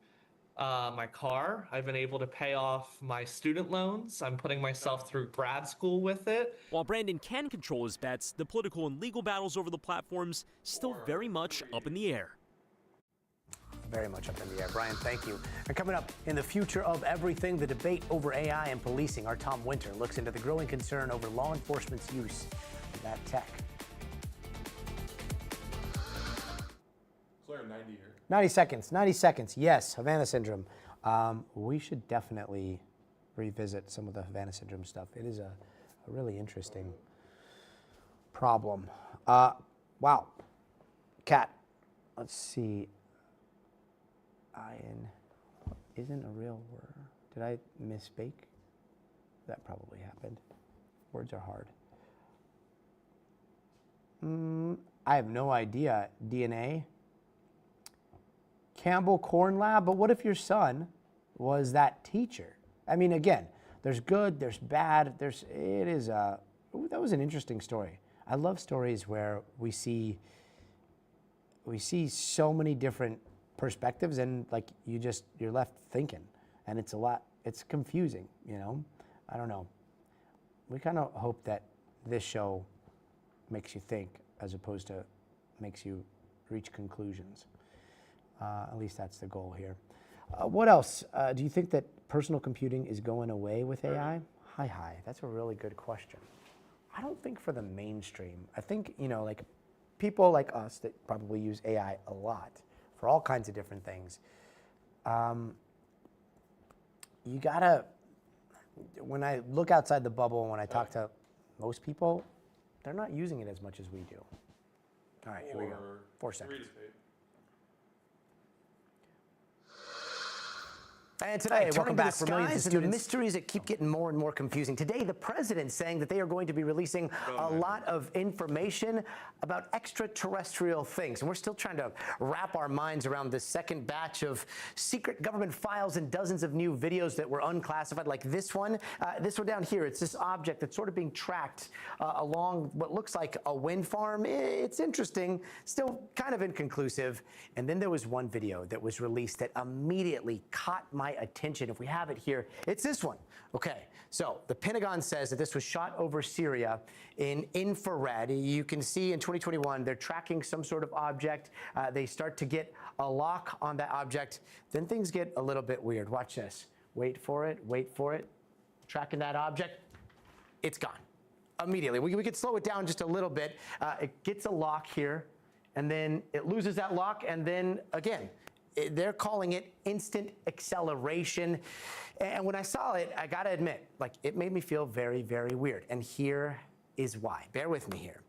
my car. I've been able to pay off my student loans. I'm putting myself through grad school with it. While Brandon can control his bets, the political and legal battles over the platforms still very much up in the air. Very much up in the air. Brian, thank you. And coming up, in the future of everything, the debate over AI and policing, our Tom Winter looks into the growing concern over law enforcement's use of that tech. Claire, 90 here. 90 seconds. Yes, Havana syndrome. We should definitely revisit some of the Havana syndrome stuff. It is a really interesting problem. Wow. Kat, let's see. Iron isn't a real word. Did I misspeak? That probably happened. Words are hard. I have no idea. DNA? Campbell Corn Lab? But what if your son was that teacher? I mean, again, there's good, there's bad, that was an interesting story. I love stories where we see so many different perspectives, and like you're left thinking, and it's confusing, you know? I don't know. We kind of hope that this show makes you think as opposed to makes you reach conclusions. At least that's the goal here. What else? Do you think that personal computing is going away with AI? Hi. That's a really good question. I don't think for the mainstream. I think, like people like us that probably use AI a lot for all kinds of different things. You gotta, when I look outside the bubble, when I talk to most people, they're not using it as much as we do. All right, here we go. 4 seconds. And today, welcome back for millions of students. Mysteries that keep getting more and more confusing. Today, the president's saying that they are going to be releasing a lot of information about extraterrestrial things. And we're still trying to wrap our minds around this second batch of secret government files and dozens of new videos that were unclassified, like this one. This one down here, it's this object that's sort of being tracked along what looks like a wind farm. It's interesting, still kind of inconclusive. And then there was one video that was released that immediately caught my attention. If we have it here, it's this one. Okay, so the Pentagon says that this was shot over Syria in infrared. You can see in 2021, they're tracking some sort of object. They start to get a lock on that object. Then things get a little bit weird. Watch this. Wait for it. Tracking that object. It's gone. Immediately. We could slow it down just a little bit. It gets a lock here, and then it loses that lock, and then again, they're calling it instant acceleration. And when I saw it, I gotta admit, like, it made me feel very, very weird. And here is why. Bear with me here.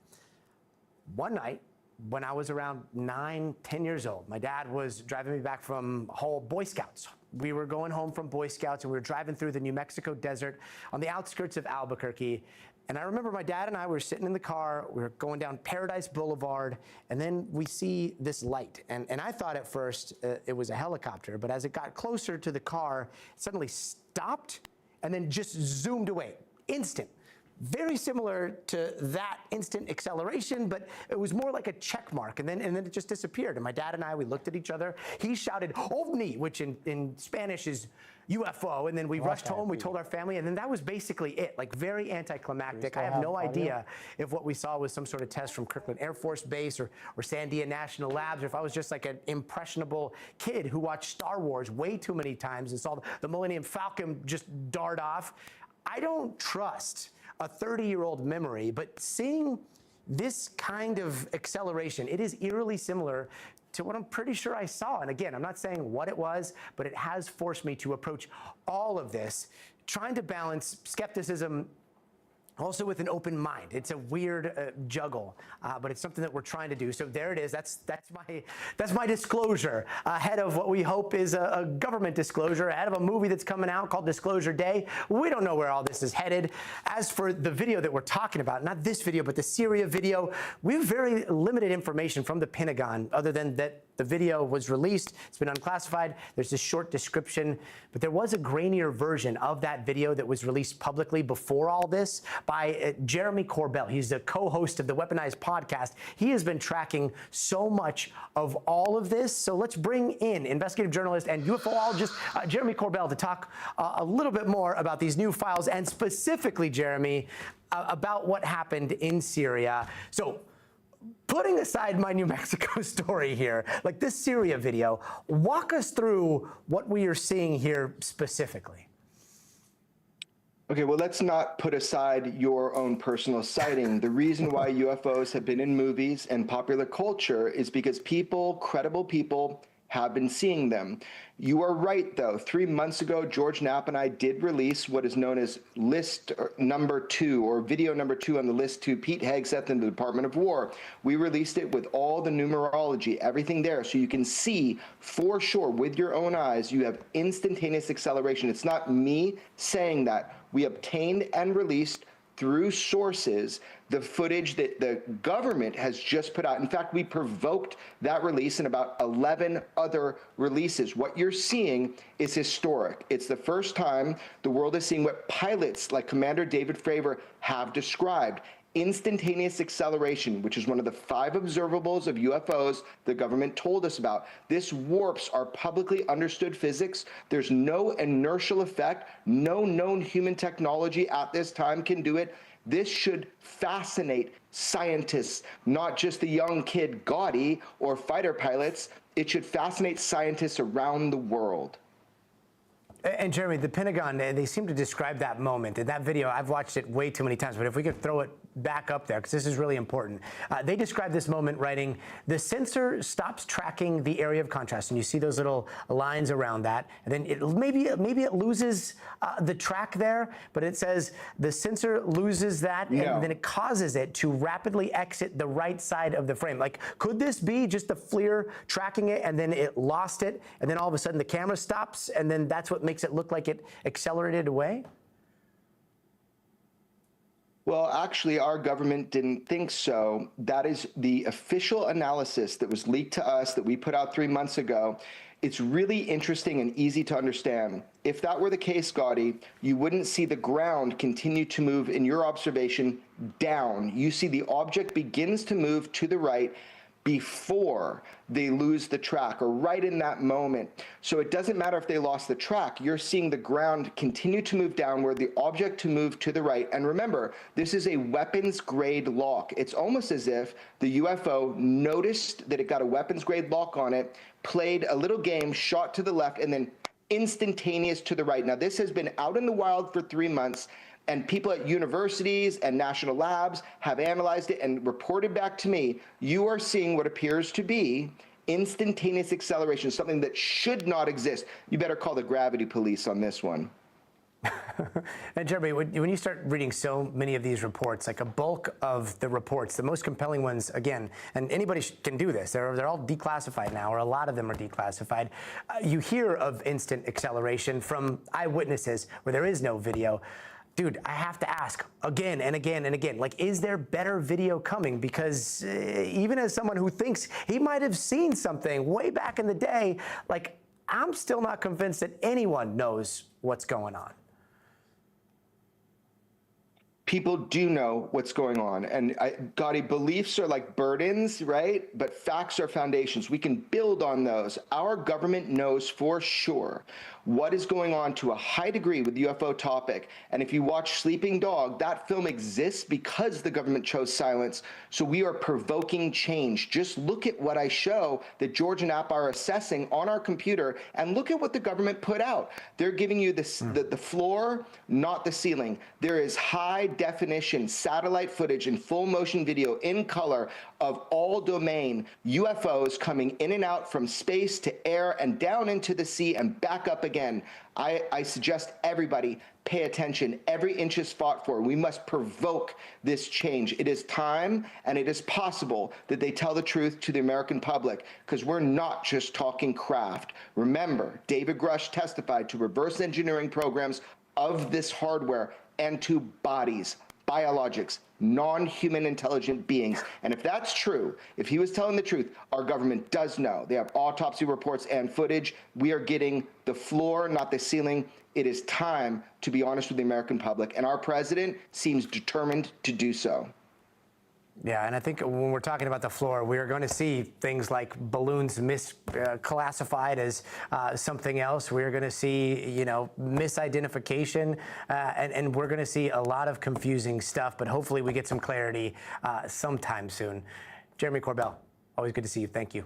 One night, when I was around 9, 10 years old, my dad was driving me back from Boy Scouts. We were going home from Boy Scouts, and we were driving through the New Mexico desert on the outskirts of Albuquerque. And I remember my dad and I were sitting in the car, we were going down Paradise Boulevard, and then we see this light. And I thought at first it was a helicopter, but as it got closer to the car, it suddenly stopped and then just zoomed away. Instant. Very similar to that instant acceleration, but it was more like a check mark, and then it just disappeared. And my dad and I, we looked at each other. He shouted, "OVNI," which in Spanish is UFO, and then we rushed home, we told our family, and then that was basically it, like very anticlimactic. I have no idea if what we saw was some sort of test from Kirkland Air Force Base or Sandia National Labs, or if I was just like an impressionable kid who watched Star Wars way too many times and saw the Millennium Falcon just dart off. I don't trust a 30-year-old memory, but seeing this kind of acceleration, it is eerily similar to what I'm pretty sure I saw. And again, I'm not saying what it was, but it has forced me to approach all of this, trying to balance skepticism also with an open mind. It's a weird juggle, but it's something that we're trying to do. So there it is. That's my disclosure ahead of what we hope is a government disclosure, ahead of a movie that's coming out called Disclosure Day. We don't know where all this is headed. As for the video that we're talking about, not this video, but the Syria video, we have very limited information from the Pentagon other than that the video was released. It's been unclassified. There's this short description, but there was a grainier version of that video that was released publicly before all this by Jeremy Corbell. He's the co-host of the Weaponized podcast. He has been tracking so much of all of this. So let's bring in investigative journalist and ufologist Jeremy Corbell to talk a little bit more about these new files, and specifically, Jeremy, about what happened in Syria. So, putting aside my New Mexico story here, like this Syria video, walk us through what we are seeing here specifically. Okay, well, let's not put aside your own personal sighting. The reason why UFOs have been in movies and popular culture is because people, credible people, have been seeing them. You are right, though. 3 months ago, George Knapp and I did release what is known as list number 2, or video number 2 on the list to Pete Hegseth and the Department of War. We released it with all the numerology, everything there, so you can see for sure with your own eyes you have instantaneous acceleration. It's not me saying that. We obtained and released through sources the footage that the government has just put out. In fact, we provoked that release in about 11 other releases. What you're seeing is historic. It's the first time the world is seeing what pilots like Commander David Fravor have described. Instantaneous acceleration, which is one of the 5 observables of UFOs the government told us about. This warps our publicly understood physics. There's no inertial effect. No known human technology at this time can do it. This should fascinate scientists, not just the young kid Gotti or fighter pilots. It should fascinate scientists around the world. And Jeremy, the Pentagon, they seem to describe that moment. In that video, I've watched it way too many times, but if we could throw it back up there, because this is really important. They describe this moment writing, the sensor stops tracking the area of contrast, and you see those little lines around that, and then maybe it loses the track there, but it says the sensor loses that, and then it causes it to rapidly exit the right side of the frame. Like, could this be just the FLIR tracking it, and then it lost it, and then all of a sudden the camera stops, and then that's what makes it look like it accelerated away? Well, actually, our government didn't think so. That is the official analysis that was leaked to us that we put out 3 months ago. It's really interesting and easy to understand. If that were the case, Gotti, you wouldn't see the ground continue to move, in your observation, down. You see the object begins to move to the right before they lose the track, or right in that moment. So it doesn't matter if they lost the track. You're seeing the ground continue to move downward, the object to move to the right. And remember, this is a weapons-grade lock. It's almost as if the UFO noticed that it got a weapons-grade lock on it, played a little game, shot to the left, and then instantaneous to the right. Now, this has been out in the wild for 3 months, and people at universities and national labs have analyzed it and reported back to me. You are seeing what appears to be instantaneous acceleration, something that should not exist. You better call the gravity police on this one. And Jeremy, when you start reading so many of these reports, like a bulk of the reports, the most compelling ones, again, and anybody can do this, they're all declassified now, or a lot of them are declassified. You hear of instant acceleration from eyewitnesses where there is no video. Dude, I have to ask again and again and again, like, is there better video coming? Because even as someone who thinks he might have seen something way back in the day, like, I'm still not convinced that anyone knows what's going on. People do know what's going on. And Gotti, beliefs are like burdens, right? But facts are foundations. We can build on those. Our government knows for sure what is going on to a high degree with the UFO topic. And if you watch Sleeping Dog, that film exists because the government chose silence. So we are provoking change. Just look at what I show that George and Knapp are assessing on our computer, and look at what the government put out. They're giving you the floor, not the ceiling. There is high definition satellite footage and full motion video in color of all domain UFOs coming in and out from space to air and down into the sea and back up again. I suggest everybody pay attention. Every inch is fought for. We must provoke this change. It is time, and it is possible that they tell the truth to the American public, because we're not just talking craft. Remember, David Grush testified to reverse engineering programs of this hardware and to bodies, biologics, non-human intelligent beings. And if that's true, if he was telling the truth, our government does know. They have autopsy reports and footage. We are getting the floor, not the ceiling. It is time to be honest with the American public, and our president seems determined to do so. Yeah, and I think when we're talking about the floor, we are going to see things like balloons misclassified as something else. We're going to see, misidentification, and we're going to see a lot of confusing stuff. But hopefully we get some clarity sometime soon. Jeremy Corbell, always good to see you. Thank you.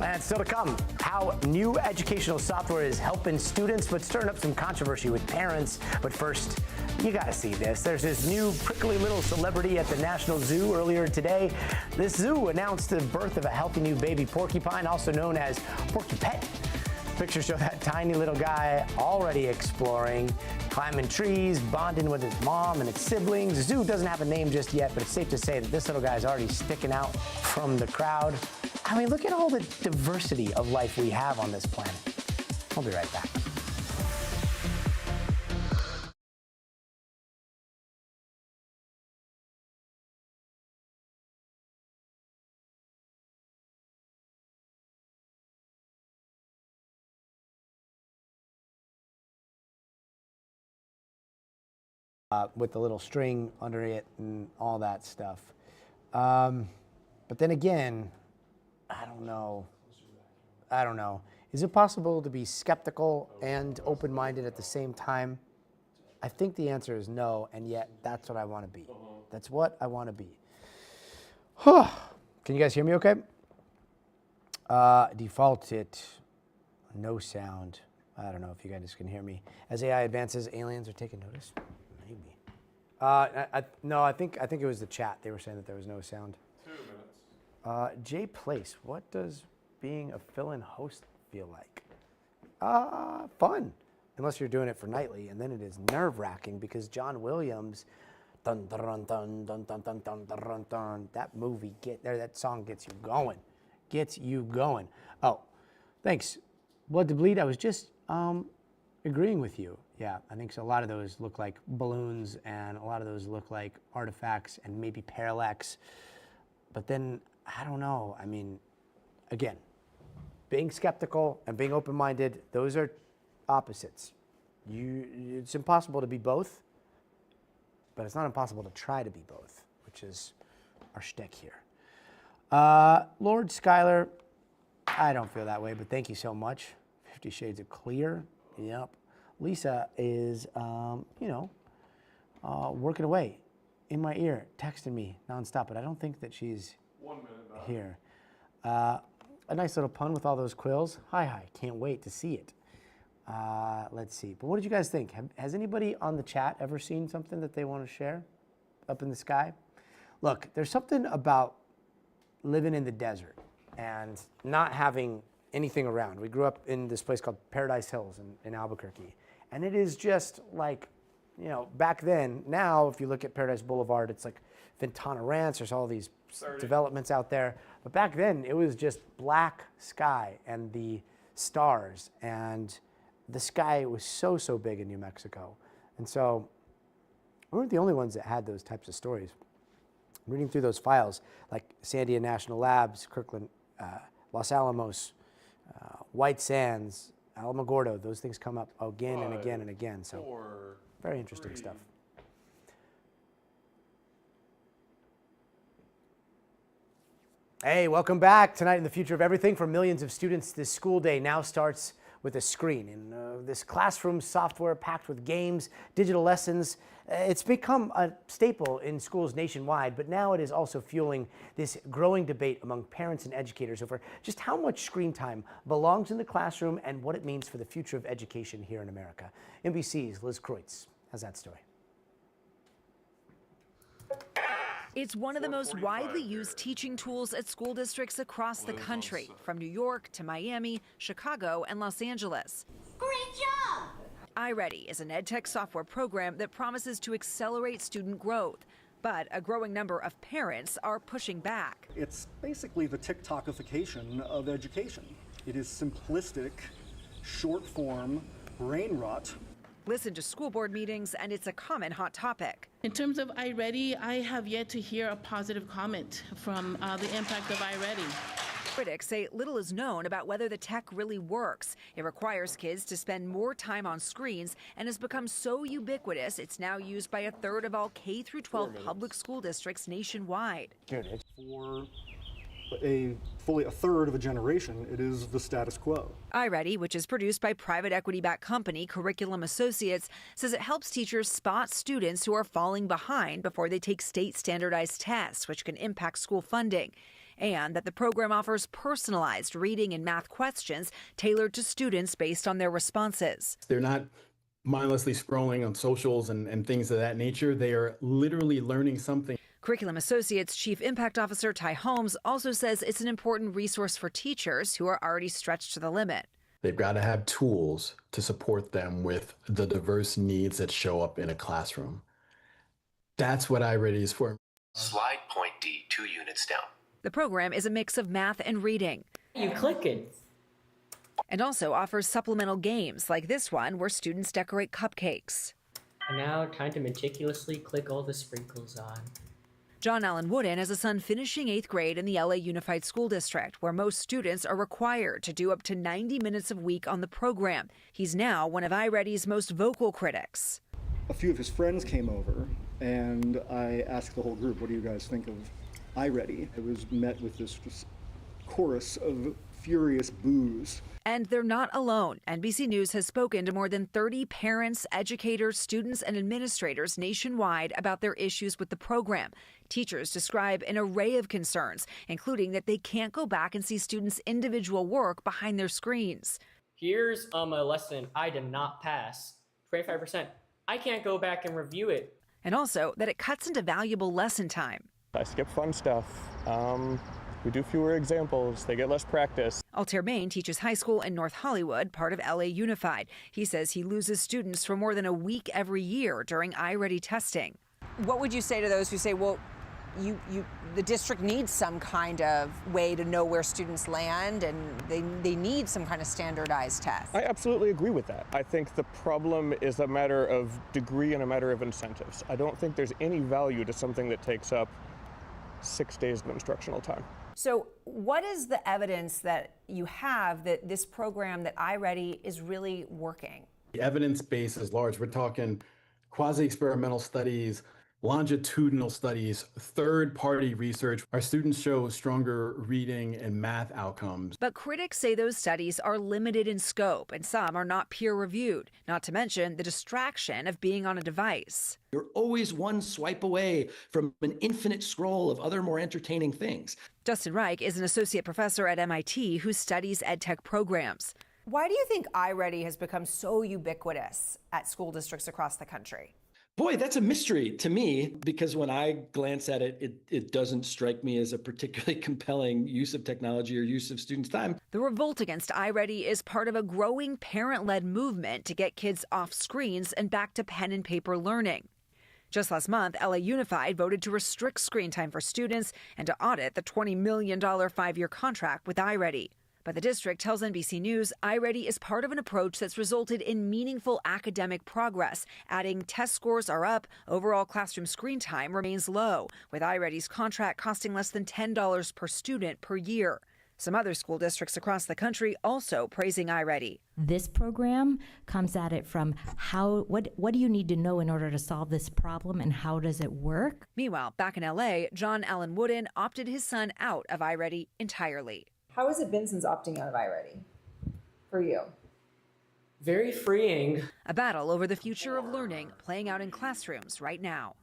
And still to come, how new educational software is helping students, but stirring up some controversy with parents. But first, You gotta see this. There's this new prickly little celebrity at the National Zoo earlier today. This zoo announced the birth of a healthy new baby porcupine, also known as Porky Pet. Pictures show that tiny little guy already exploring, climbing trees, bonding with his mom and its siblings. The zoo doesn't have a name just yet, but it's safe to say that this little guy is already sticking out from the crowd. I mean, look at all the diversity of life we have on this planet. I'll be right back. With the little string under it and all that stuff. But then again, I don't know. Is it possible to be skeptical and open-minded at the same time? I think the answer is no, and yet that's what I want to be. That's what I want to be. Can you guys hear me okay? Defaulted, no sound. I don't know if you guys can hear me. As AI advances, aliens are taking notice. Maybe. No, I think it was the chat. They were saying that there was no sound. 2 minutes. Jay Place, what does being a fill-in host feel like? Fun, unless you're doing it for nightly, and then it is nerve-wracking because John Williams, dun dun dun dun dun dun dun dun dun, that song gets you going. Oh, thanks. Blood to Bleed. I was just agreeing with you. Yeah, I think so. A lot of those look like balloons, and a lot of those look like artifacts and maybe parallax. But then, I don't know. I mean, again, being skeptical and being open-minded, those are opposites. It's impossible to be both, but it's not impossible to try to be both, which is our shtick here. Lord Skylar, I don't feel that way, but thank you so much. 50 Shades of Clear. Yep. Lisa is, working away in my ear, texting me nonstop, but I don't think that she's 1 minute back. here. A nice little pun with all those quills. Hi, can't wait to see it. Let's see. But what did you guys think? Has anybody on the chat ever seen something that they want to share up in the sky? Look, there's something about living in the desert and not having anything around. We grew up in this place called Paradise Hills in Albuquerque. And it is just like, back then, now if you look at Paradise Boulevard, it's like Ventana Ranch, there's all these developments out there. But back then, it was just black sky and the stars. And the sky was so big in New Mexico. And so we weren't the only ones that had those types of stories. Reading through those files, like Sandia National Labs, Kirkland, Los Alamos, White Sands, Alamogordo, those things come up again and again and again. So very interesting stuff. Hey, welcome back. Tonight in the Future of Everything, for millions of students, this school day now starts with a screen. In this classroom software packed with games, digital lessons, it's become a staple in schools nationwide, but now it is also fueling this growing debate among parents and educators over just how much screen time belongs in the classroom and what it means for the future of education here in America. NBC's Liz Kreutz has that story. It's one of the most widely used teaching tools at school districts across the country, from New York to Miami, Chicago, and Los Angeles. Great job! iReady is an edtech software program that promises to accelerate student growth. But a growing number of parents are pushing back. It's basically the TikTokification of education. It is simplistic, short form, brain rot. Listen to school board meetings, and it's a common hot topic. In terms of iReady, I have yet to hear a positive comment from the impact of iReady. Critics say little is known about whether the tech really works. It requires kids to spend more time on screens and has become so ubiquitous it's now used by a third of all K-12 public school districts nationwide. For fully a third of a generation, it is the status quo. iReady, which is produced by private equity-backed company Curriculum Associates, says it helps teachers spot students who are falling behind before they take state standardized tests, which can impact school funding, and that the program offers personalized reading and math questions tailored to students based on their responses. They're not mindlessly scrolling on socials and things of that nature. They are literally learning something. Curriculum Associates Chief Impact Officer Ty Holmes also says it's an important resource for teachers who are already stretched to the limit. They've got to have tools to support them with the diverse needs that show up in a classroom. That's what iReady is for. Slide point D, 2 units down. The program is a mix of math and reading. You click it. And also offers supplemental games like this one where students decorate cupcakes. And now time to meticulously click all the sprinkles on. John Allen Wooden has a son finishing 8th grade in the LA Unified School District, where most students are required to do up to 90 minutes a week on the program. He's now one of iReady's most vocal critics. A few of his friends came over, and I asked the whole group, what do you guys think of iReady? It was met with this just chorus of furious boos. And they're not alone. NBC News has spoken to more than 30 parents, educators, students, and administrators nationwide about their issues with the program. Teachers describe an array of concerns, including that they can't go back and see students' individual work behind their screens. Here's a lesson I did not pass, 25%. I can't go back and review it. And also that it cuts into valuable lesson time. I skip fun stuff. We do fewer examples. They get less practice. Altair Main teaches high school in North Hollywood, part of LA Unified. He says he loses students for more than a week every year during iReady testing. What would you say to those who say, well, the district needs some kind of way to know where students land, and they need some kind of standardized test? I absolutely agree with that. I think the problem is a matter of degree and a matter of incentives. I don't think there's any value to something that takes up 6 days of instructional time. So what is the evidence that you have that this program, that iReady, is really working? The evidence base is large. We're talking quasi-experimental studies, longitudinal studies, third-party research. Our students show stronger reading and math outcomes. But critics say those studies are limited in scope, and some are not peer-reviewed, not to mention the distraction of being on a device. You're always one swipe away from an infinite scroll of other more entertaining things. Justin Reich is an associate professor at MIT who studies EdTech programs. Why do you think iReady has become so ubiquitous at school districts across the country? Boy, that's a mystery to me, because when I glance at it, it doesn't strike me as a particularly compelling use of technology or use of students' time. The revolt against iReady is part of a growing parent-led movement to get kids off screens and back to pen and paper learning. Just last month, LA Unified voted to restrict screen time for students and to audit the $20 million 5-year contract with iReady. But the district tells NBC News iReady is part of an approach that's resulted in meaningful academic progress, adding test scores are up, overall classroom screen time remains low, with iReady's contract costing less than $10 per student per year. Some other school districts across the country also praising iReady. This program comes at it from what do you need to know in order to solve this problem, and how does it work? Meanwhile, back in LA, John Allen Wooden opted his son out of iReady entirely. How has it been since opting out of iReady for you? Very freeing. A battle over the future of learning playing out in classrooms right now.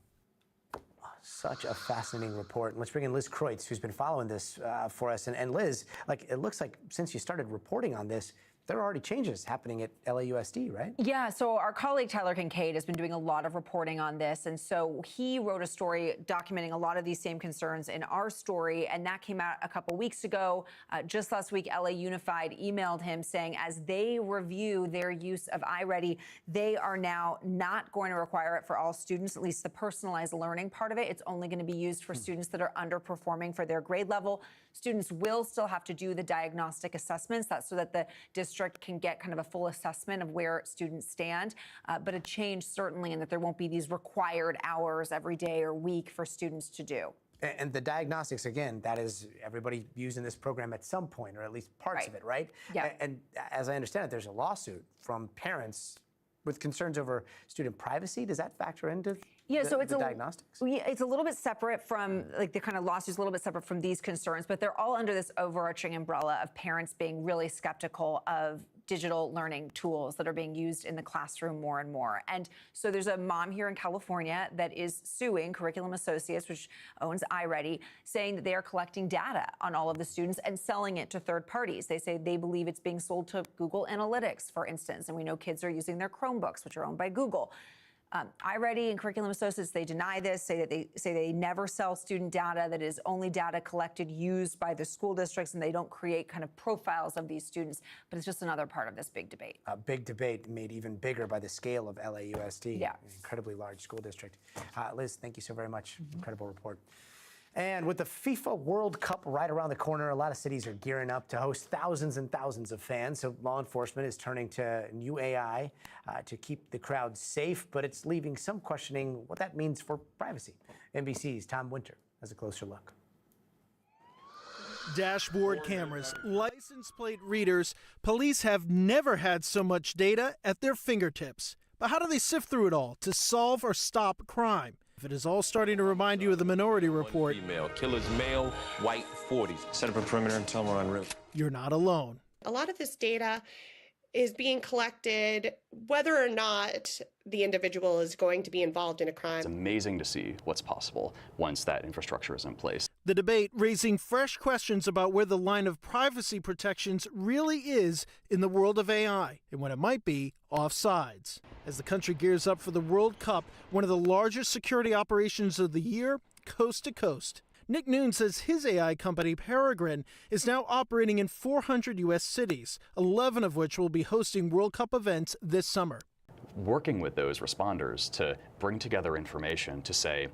Such a fascinating report. Let's bring in Liz Kreutz, who's been following this for us. And Liz, it looks like since you started reporting on this, there are already changes happening at LAUSD, right? Yeah, so our colleague Tyler Kincaid has been doing a lot of reporting on this, and so he wrote a story documenting a lot of these same concerns in our story, and that came out a couple weeks ago. Just last week, LA Unified emailed him saying as they review their use of iReady, they are now not going to require it for all students, at least the personalized learning part of it. It's only going to be used for students that are underperforming for their grade level. Students will still have to do the diagnostic assessments. That's so that the district can get kind of a full assessment of where students stand, but a change certainly in that there won't be these required hours every day or week for students to do. And the diagnostics, again, that is everybody using this program at some point, or at least parts of it, right? Yeah. And as I understand it, there's a lawsuit from parents with concerns over student privacy. Does that factor into so it's the diagnostics? It's a little bit separate from, the kind of lawsuits, a little bit separate from these concerns, but they're all under this overarching umbrella of parents being really skeptical of digital learning tools that are being used in the classroom more and more. And so there's a mom here in California that is suing Curriculum Associates, which owns iReady, saying that they are collecting data on all of the students and selling it to third parties. They say they believe it's being sold to Google Analytics, for instance, and we know kids are using their Chromebooks, which are owned by Google. iReady and Curriculum Associates, they deny this, say they never sell student data, that is only data collected, used by the school districts, and they don't create kind of profiles of these students. But it's just another part of this big debate. A big debate made even bigger by the scale of LAUSD, yeah. An incredibly large school district. Liz, thank you so very much. Incredible report. And with the FIFA World Cup right around the corner, a lot of cities are gearing up to host thousands and thousands of fans. So law enforcement is turning to new AI to keep the crowd safe, but it's leaving some questioning what that means for privacy. NBC's Tom Winter has a closer look. Dashboard cameras, license plate readers. Police have never had so much data at their fingertips. But how do they sift through it all to solve or stop crime? If it is all starting to remind you of the Minority Report, female, killers male, white, 40s. Set up a perimeter and tell them we're on route. You're not alone. A lot of this data is being collected whether or not the individual is going to be involved in a crime. It's amazing to see what's possible once that infrastructure is in place. The debate raising fresh questions about where the line of privacy protections really is in the world of AI and when it might be offsides. As the country gears up for the World Cup, one of the largest security operations of the year, coast to coast. Nick Noon says his AI company, Peregrine, is now operating in 400 U.S. cities, 11 of which will be hosting World Cup events this summer. Working with those responders to bring together information to say,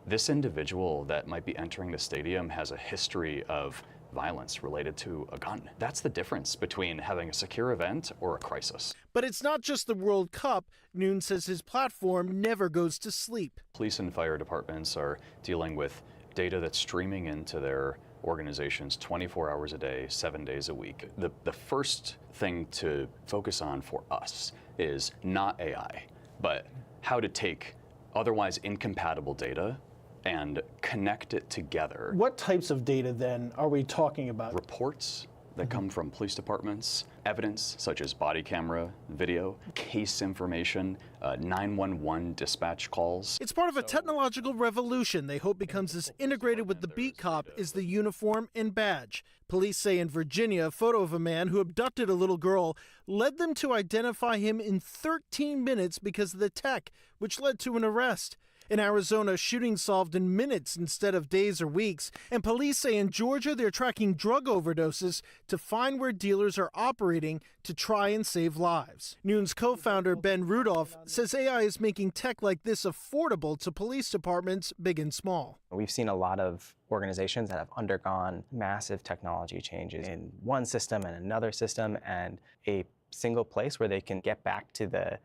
this individual that might be entering the stadium has a history of violence related to a gun. That's the difference between having a secure event or a crisis. But it's not just the World Cup. Noon says his platform never goes to sleep. Police and fire departments are dealing with data that's streaming into their organizations 24 hours a day, 7 days a week. The first thing to focus on for us is not AI, but how to take otherwise incompatible data and connect it together. What types of data then are we talking about? Reports that come from police departments, evidence such as body camera, video, case information, 911 dispatch calls. It's part of a technological revolution they hope becomes as integrated with the beat cop as the uniform and badge. Police say in Virginia, a photo of a man who abducted a little girl led them to identify him in 13 minutes because of the tech, which led to an arrest. In Arizona, shooting solved in minutes instead of days or weeks. And police say in Georgia, they're tracking drug overdoses to find where dealers are operating to try and save lives. Noon's co-founder, Ben Rudolph, says AI is making tech like this affordable to police departments, big and small. We've seen a lot of organizations that have undergone massive technology changes in one system and another system, and a single place where they can get back to the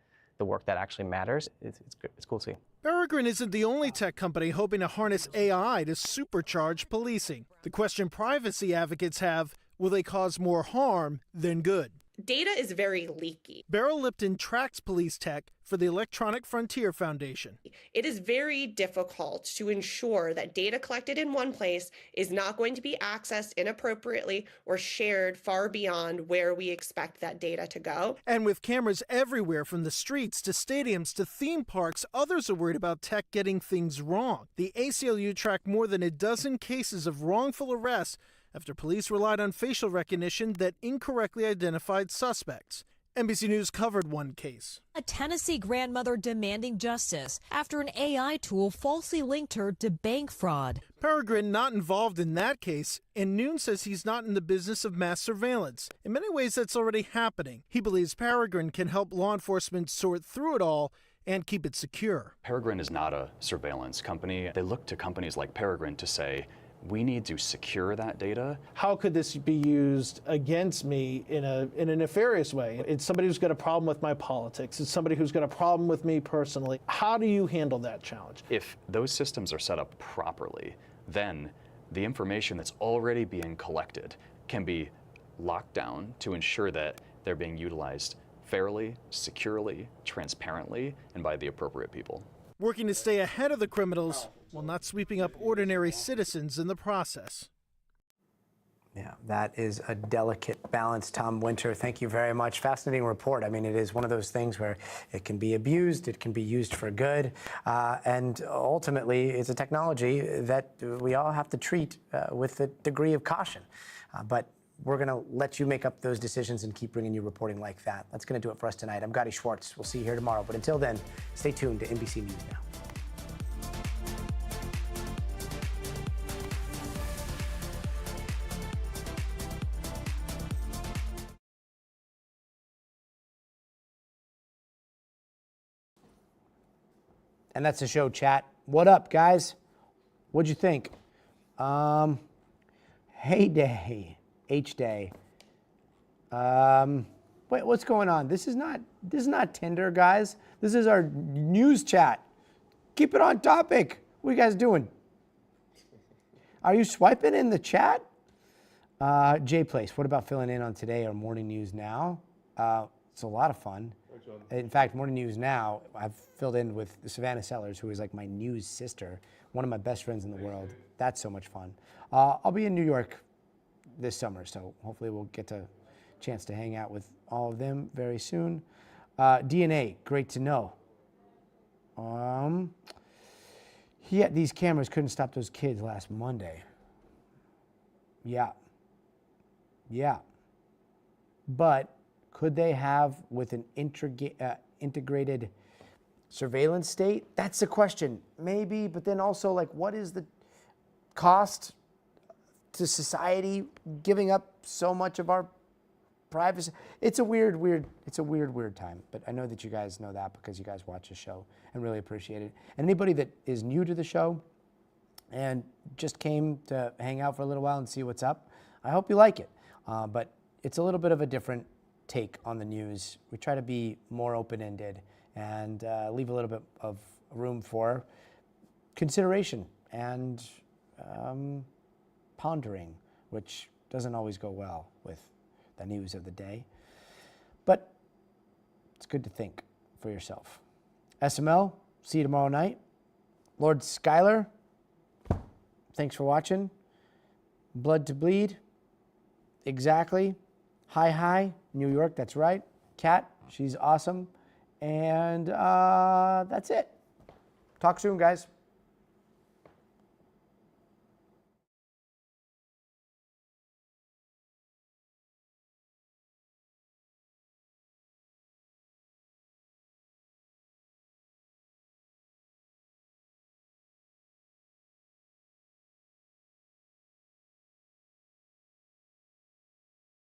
work that actually matters. It's cool to see. Peregrine isn't the only tech company hoping to harness AI to supercharge policing. The question privacy advocates have, will they cause more harm than good? Data is very leaky. Beryl Lipton tracks police tech for the Electronic Frontier Foundation. It is very difficult to ensure that data collected in one place is not going to be accessed inappropriately or shared far beyond where we expect that data to go. And with cameras everywhere from the streets to stadiums to theme parks, others are worried about tech getting things wrong. The ACLU tracked more than a dozen cases of wrongful arrests after police relied on facial recognition that incorrectly identified suspects. NBC News covered one case. A Tennessee grandmother demanding justice after an AI tool falsely linked her to bank fraud. Peregrine not involved in that case, and Noon says he's not in the business of mass surveillance. In many ways, that's already happening. He believes Peregrine can help law enforcement sort through it all and keep it secure. Peregrine is not a surveillance company. They look to companies like Peregrine to say, we need to secure that data. How could this be used against me in a nefarious way? It's somebody who's got a problem with my politics. It's somebody who's got a problem with me personally. How do you handle that challenge? If those systems are set up properly, then the information that's already being collected can be locked down to ensure that they're being utilized fairly, securely, transparently, and by the appropriate people. Working to stay ahead of the criminals while not sweeping up ordinary citizens in the process. Yeah, that is a delicate balance. Tom Winter, thank you very much. Fascinating report. I mean, it is one of those things where it can be abused, it can be used for good, and ultimately it's a technology that we all have to treat with a degree of caution. But we're going to let you make up those decisions and keep bringing you reporting like that. That's going to do it for us tonight. I'm Gotti Schwartz. We'll see you here tomorrow. But until then, stay tuned to NBC News Now. And that's the show, chat. What up, guys? What'd you think? Heyday, H-Day. Wait, what's going on? This is not Tinder, guys. This is our news chat. Keep it on topic. What are you guys doing? Are you swiping in the chat? Jay Place, what about filling in on today or Morning News Now? It's a lot of fun. In fact, Morning News Now, I've filled in with Savannah Sellers, who is like my news sister, one of my best friends in the world. That's so much fun. I'll be in New York this summer, so hopefully we'll get a chance to hang out with all of them very soon. DNA, great to know. These cameras couldn't stop those kids last Monday. Yeah. But could they have with an integrated surveillance state? That's the question. Maybe, but then also, like, what is the cost to society giving up so much of our privacy? It's a weird time. But I know that you guys know that because you guys watch the show and really appreciate it. And anybody that is new to the show and just came to hang out for a little while and see what's up, I hope you like it. But it's a little bit of a different take on the news. We try to be more open-ended and leave a little bit of room for consideration and pondering, which doesn't always go well with the news of the day. But it's good to think for yourself. SML, see you tomorrow night. Lord Schuyler, thanks for watching. Blood to Bleed, exactly. Hi, New York, that's right. Kat, she's awesome. And that's it. Talk soon, guys.